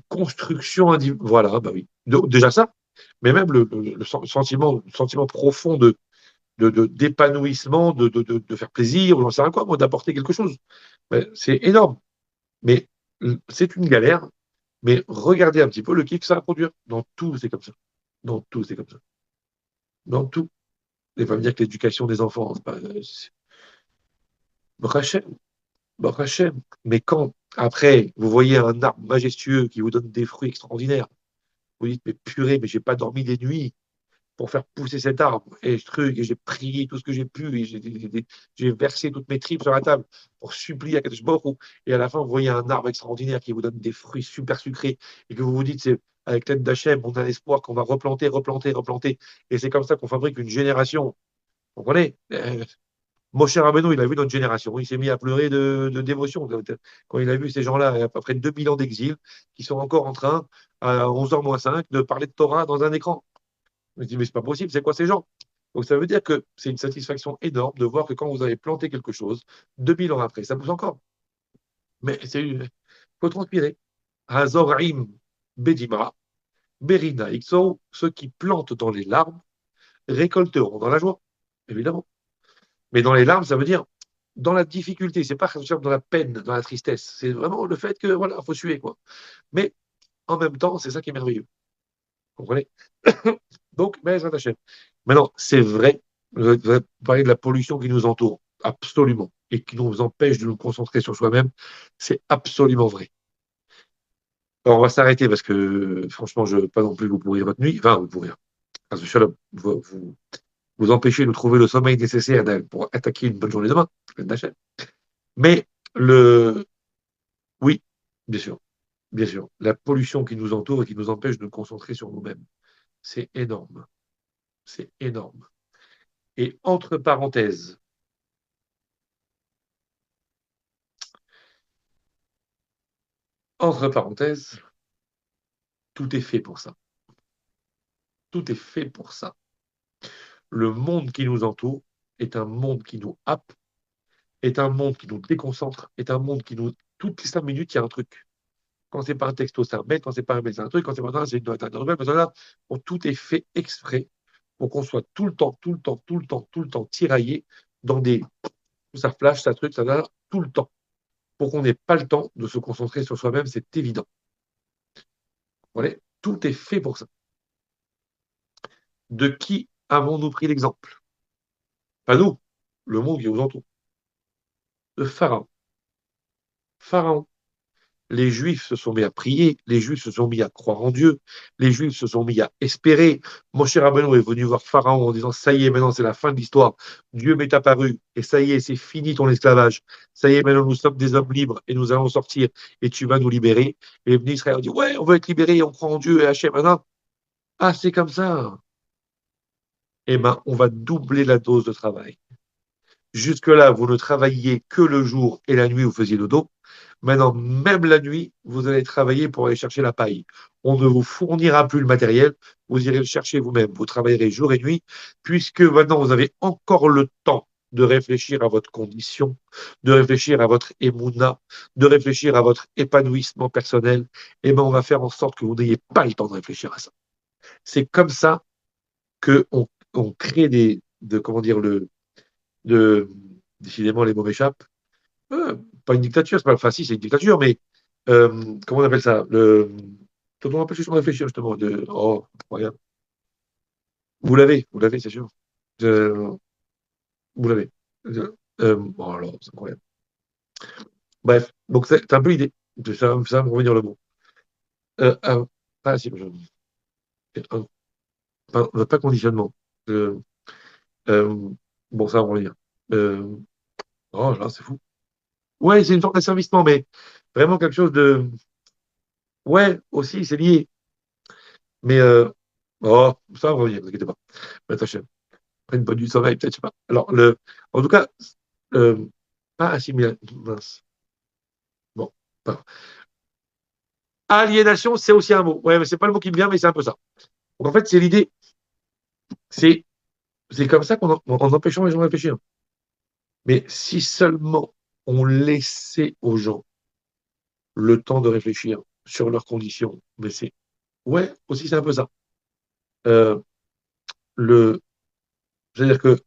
construction individuelle. Voilà, bah oui. Déjà ça, mais même le sentiment profond d'épanouissement, de faire plaisir, ou j'en sais rien quoi, moi, d'apporter quelque chose. Ben, c'est énorme. Mais c'est une galère. Mais regardez un petit peu le kiff que ça va produire. Dans tout, c'est comme ça. Dans tout, c'est comme ça. Dans tout. Il va me dire que l'éducation des enfants, c'est Brachem, Brachem. Mais quand, après, vous voyez un arbre majestueux qui vous donne des fruits extraordinaires, vous dites, mais purée, mais j'ai pas dormi des nuits pour faire pousser cet arbre. Et ce truc, et j'ai prié tout ce que j'ai pu, et j'ai versé toutes mes tripes sur la table pour supplier à Kadosh Baruch Hu. Et à la fin, vous voyez un arbre extraordinaire qui vous donne des fruits super sucrés, et que vous vous dites, c'est avec l'aide d'Hachem, on a l'espoir qu'on va replanter, replanter, replanter. Et c'est comme ça qu'on fabrique une génération. Vous comprenez? Moshe Rabbeinu, il a vu notre génération. Il s'est mis à pleurer de dévotion quand il a vu ces gens-là, après 2000 ans d'exil, qui sont encore en train, à 11h moins 5, de parler de Torah dans un écran. Je me dis, mais c'est pas possible, c'est quoi ces gens? Donc ça veut dire que c'est une satisfaction énorme de voir que quand vous avez planté quelque chose, 2000 ans après, ça pousse encore. Mais il faut transpirer. Hazorim Bedima, Berina Ixo, ceux qui plantent dans les larmes récolteront dans la joie, évidemment. Mais dans les larmes, ça veut dire dans la difficulté, c'est pas dans la peine, dans la tristesse. C'est vraiment le fait que, voilà, faut suer, quoi. Mais en même temps, c'est ça qui est merveilleux. Vous comprenez? Donc, mais ça t'achète. Maintenant, c'est vrai, vous parlez de la pollution qui nous entoure, absolument, et qui nous empêche de nous concentrer sur soi-même, c'est absolument vrai. Alors, on va s'arrêter parce que, franchement, je ne veux pas non plus vous pourrir votre nuit. Enfin, vous pourrir. Parce que Shalom, vous empêchez de trouver le sommeil nécessaire pour attaquer une bonne journée demain. Mais Oui, bien sûr, bien sûr. La pollution qui nous entoure et qui nous empêche de nous concentrer sur nous-mêmes, c'est énorme. C'est énorme. Et entre parenthèses, tout est fait pour ça. Tout est fait pour ça. Le monde qui nous entoure est un monde qui nous happe, est un monde qui nous déconcentre, est un monde qui nous... Toutes les 5 minutes, il y a un truc. Quand c'est pas un texto, c'est un mail. Quand c'est pas un mail, c'est un truc. Quand c'est pas un, c'est une note, un nouvelle. Bon, tout est fait exprès pour qu'on soit tout le temps, tout le temps, tout le temps, tout le temps tiraillé dans des... Ça flash, ça truc, ça tout le temps. Pour qu'on n'ait pas le temps de se concentrer sur soi-même, c'est évident. Voilà. Tout est fait pour ça. De qui avons-nous pris l'exemple? Pas nous, le monde qui nous entoure. De Pharaon. Pharaon. Les Juifs se sont mis à prier, les Juifs se sont mis à croire en Dieu, les Juifs se sont mis à espérer. Moshe Rabbeinu est venu voir Pharaon en disant, ça y est, maintenant c'est la fin de l'histoire, Dieu m'est apparu, et ça y est, c'est fini ton esclavage. Ça y est, maintenant nous sommes des hommes libres, et nous allons sortir, et tu vas nous libérer. Et les Israël ont dit, ouais, on veut être libérés, on croit en Dieu et Hachem. Maintenant, ah, c'est comme ça. Eh ben, on va doubler la dose de travail. Jusque-là, vous ne travailliez que le jour et la nuit, vous faisiez dodo. Maintenant, même la nuit, vous allez travailler pour aller chercher la paille. On ne vous fournira plus le matériel, vous irez le chercher vous-même. Vous travaillerez jour et nuit, puisque maintenant vous avez encore le temps de réfléchir à votre condition, de réfléchir à votre émouna, de réfléchir à votre épanouissement personnel. Et ben, on va faire en sorte que vous n'ayez pas le temps de réfléchir à ça. C'est comme ça que on crée comment dire, de, décidément les mots m'échappent. Pas une dictature, c'est pas, enfin si c'est une dictature, mais comment on appelle ça? Quand on empêche juste de réfléchir justement. Oh, incroyable. Vous l'avez, c'est sûr. Je- vous l'avez. Oh là, c'est incroyable. Bref, donc c'est un peu l'idée. Ça va me revenir le mot. Pas si, pas conditionnement. Euh, euh, bon, ça va me revenir. Euh, oh là, c'est fou. Ouais, c'est une sorte d'asservissement, mais vraiment quelque chose de. Ouais, aussi, c'est lié. Mais oh, ça va revenir, ne vous inquiétez pas. Attachez. Après une bonne nuit de sommeil, peut-être, je sais pas. Alors, en tout cas, euh, pas assimilation. Mince. Bon, pas. Aliénation, c'est aussi un mot. Ouais, mais c'est pas le mot qui me vient, mais c'est un peu ça. Donc, en fait, c'est l'idée. C'est, c'est comme ça en empêchant les gens de réfléchir. Mais si seulement on laissait aux gens le temps de réfléchir sur leurs conditions, mais c'est, ouais, aussi, c'est un peu ça. Euh, le, C'est-à-dire que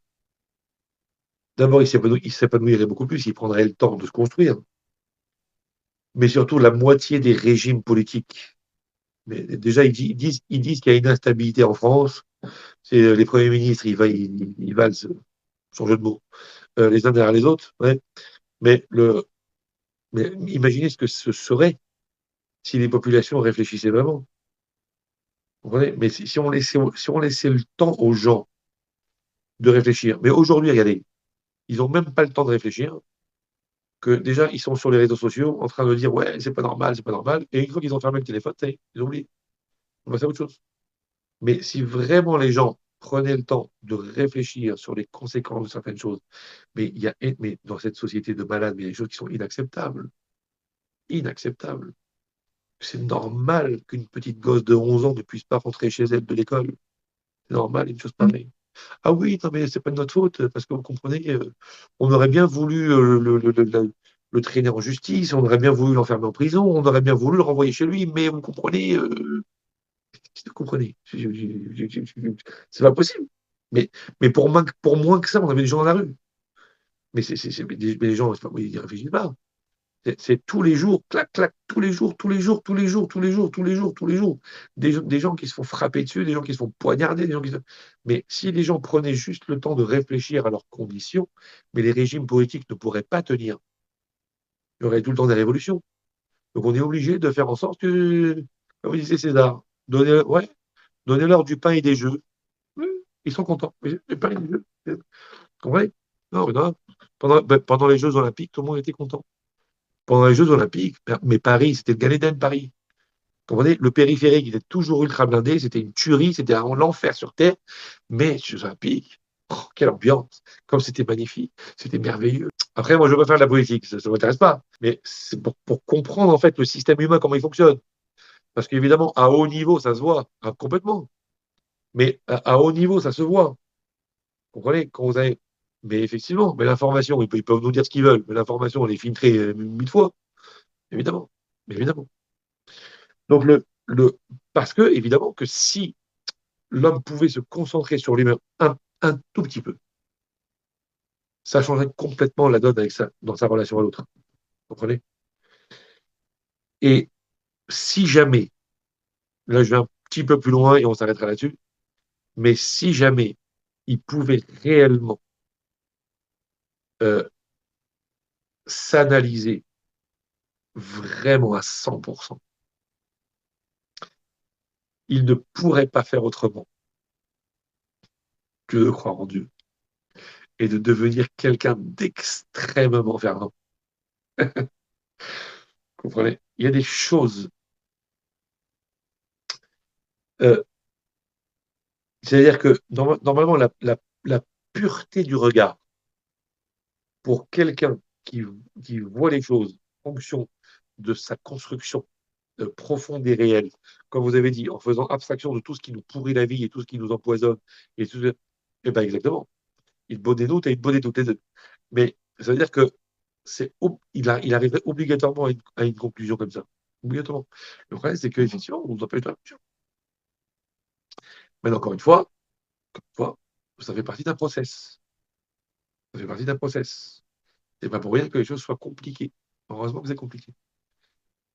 d'abord, il s'épanouirait beaucoup plus, il prendrait le temps de se construire. Mais surtout, la moitié des régimes politiques. Mais déjà, ils disent qu'il y a une instabilité en France. C'est les premiers ministres, ils valent, sans jeu de mots, les uns derrière les autres. Ouais. Mais, mais imaginez ce que ce serait si les populations réfléchissaient vraiment. Vous comprenez. Mais si on laissait le temps aux gens de réfléchir. Mais aujourd'hui, regardez, ils n'ont même pas le temps de réfléchir. Que déjà, ils sont sur les réseaux sociaux en train de dire, ouais, c'est pas normal, c'est pas normal. Et une fois qu'ils ont fermé le téléphone, ça y est, ils oublient. On va faire autre chose. Mais si vraiment les gens prenaient le temps de réfléchir sur les conséquences de certaines choses, mais dans cette société de malades, il y a des choses qui sont inacceptables. Inacceptables. C'est normal qu'une petite gosse de 11 ans ne puisse pas rentrer chez elle de l'école. C'est normal, une chose pareille. Ah oui, non, mais c'est pas de notre faute, parce que vous comprenez, on aurait bien voulu le traîner en justice, on aurait bien voulu l'enfermer en prison, on aurait bien voulu le renvoyer chez lui, mais vous comprenez, vous comprenez, c'est pas possible. Mais, mais pour moins que ça, on avait des gens dans la rue. Mais les gens, ils réfléchissent pas. C'est tous les jours, clac, clac, tous les jours, tous les jours, tous les jours, tous les jours, tous les jours, tous les jours. Des gens qui se font frapper dessus, des gens qui se font poignarder, des gens qui se... Mais si les gens prenaient juste le temps de réfléchir à leurs conditions, mais les régimes politiques ne pourraient pas tenir. Il y aurait tout le temps des révolutions. Donc on est obligé de faire en sorte que, comme disait César, ouais, donnez-leur du pain et des jeux. Oui, ils sont contents. Mais du pain et des jeux. Vous comprenez? Non, mais non. Pendant les Jeux Olympiques, tout le monde était content. pendant les Jeux Olympiques, mais Paris, c'était le Gan Eden, Paris. Vous comprenez? Le périphérique était toujours ultra blindé, c'était une tuerie, c'était un l'enfer sur Terre, mais Jeux Olympiques, oh, quelle ambiance! Comme c'était magnifique, c'était merveilleux. Après, moi, je veux pas faire de la politique, ça ne m'intéresse pas, mais c'est pour comprendre en fait le système humain, comment il fonctionne. Parce qu'évidemment, à haut niveau, ça se voit, complètement. Mais à haut niveau, ça se voit. Vous comprenez? Quand vous avez... Mais effectivement, mais l'information, ils peuvent nous dire ce qu'ils veulent, mais l'information, elle est filtrée 1000 fois, évidemment. Évidemment. Donc, parce que, évidemment, que si l'homme pouvait se concentrer sur lui-même un tout petit peu, ça changerait complètement la donne avec ça, dans sa relation à l'autre. Vous comprenez? Et si jamais, là, je vais un petit peu plus loin et on s'arrêtera là-dessus, mais si jamais il pouvait réellement euh, s'analyser vraiment à 100%, il ne pourrait pas faire autrement que de croire en Dieu et de devenir quelqu'un d'extrêmement fervent. Vous comprenez? Il y a des choses, euh, c'est-à-dire que normalement, la pureté du regard pour quelqu'un qui voit les choses en fonction de sa construction profonde et réelle, comme vous avez dit, en faisant abstraction de tout ce qui nous pourrit la vie et tout ce qui nous empoisonne, et tout, et bien exactement, il boit des doutes et il boit des doutes les deux. Mais ça veut dire que il arriverait obligatoirement à une conclusion comme ça. Obligatoirement. Le problème, c'est qu'effectivement, on nous empêche de la conclusion. Mais encore une fois, ça fait partie d'un process. Ça fait partie d'un process. C'est pas pour rien que les choses soient compliquées. Heureusement que c'est compliqué.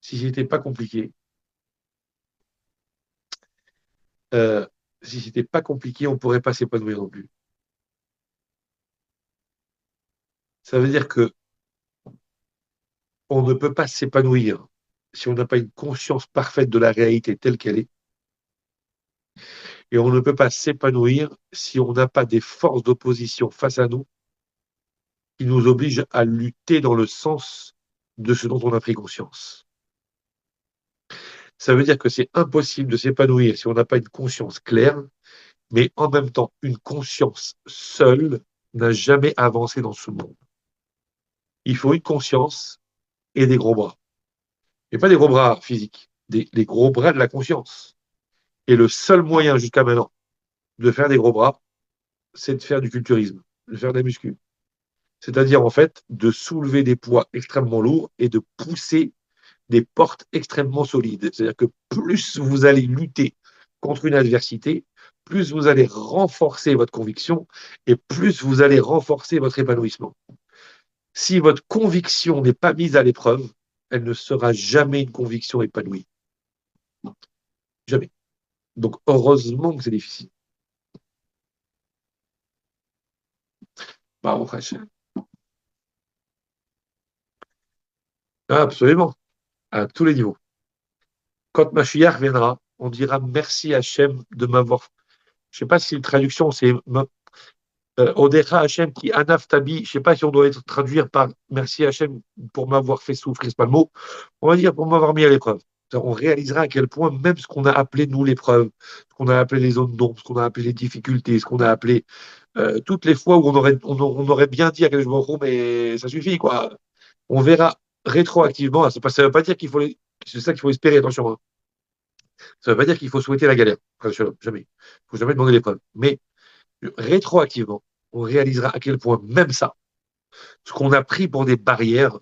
Si c'était pas compliqué, euh, si c'était pas compliqué, on pourrait pas s'épanouir non plus. Ça veut dire que on ne peut pas s'épanouir si on n'a pas une conscience parfaite de la réalité telle qu'elle est. Et on ne peut pas s'épanouir si on n'a pas des forces d'opposition face à nous qui nous obligent à lutter dans le sens de ce dont on a pris conscience. Ça veut dire que c'est impossible de s'épanouir si on n'a pas une conscience claire, mais en même temps, une conscience seule n'a jamais avancé dans ce monde. Il faut une conscience et des gros bras. Et pas des gros bras physiques, les gros bras de la conscience. Et le seul moyen jusqu'à maintenant de faire des gros bras, c'est de faire du culturisme, de faire de la muscu. C'est-à-dire, en fait, de soulever des poids extrêmement lourds et de pousser des portes extrêmement solides. C'est-à-dire que plus vous allez lutter contre une adversité, plus vous allez renforcer votre conviction et plus vous allez renforcer votre épanouissement. Si votre conviction n'est pas mise à l'épreuve, elle ne sera jamais une conviction épanouie. Jamais. Donc, heureusement que c'est difficile. Bah, après, absolument, à tous les niveaux. Quand Mashiach viendra, on dira merci Hachem de m'avoir. Je ne sais pas si une traduction, c'est Odecha Hachem qui anaftabi. Je ne sais pas si on doit être traduire par merci Hachem pour m'avoir fait souffrir, c'est pas le mot. On va dire pour m'avoir mis à l'épreuve. On réalisera à quel point même ce qu'on a appelé nous l'épreuve, ce qu'on a appelé les zones d'ombre, ce qu'on a appelé les difficultés, ce qu'on a appelé toutes les fois où on aurait bien dit à quelque chose, mais ça suffit quoi. On verra rétroactivement. Ça ne veut pas dire qu'il faut c'est ça qu'il faut espérer, attention, hein. Ça ne veut pas dire qu'il faut souhaiter la galère. Jamais. Il ne faut jamais demander l'épreuve. Mais rétroactivement, on réalisera à quel point même ça, ce qu'on a pris pour des barrières,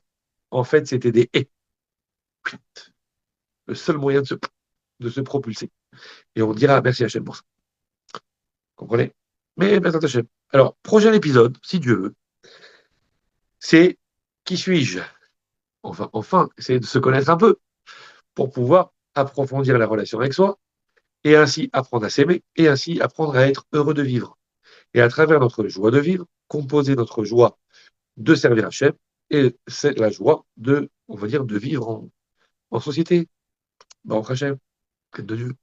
en fait, c'était des haies. Le seul moyen de se propulser. Et on dira merci Hachem pour ça. Comprenez? Mais merci Hachem. Alors, prochain épisode, si Dieu veut, c'est qui suis-je? Enfin, essayer de se connaître un peu pour pouvoir approfondir la relation avec soi et ainsi apprendre à s'aimer et ainsi apprendre à être heureux de vivre. Et à travers notre joie de vivre, composer notre joie de servir Hachem et c'est la joie on va dire, de vivre en société. Baruch Hachem, de Dieu.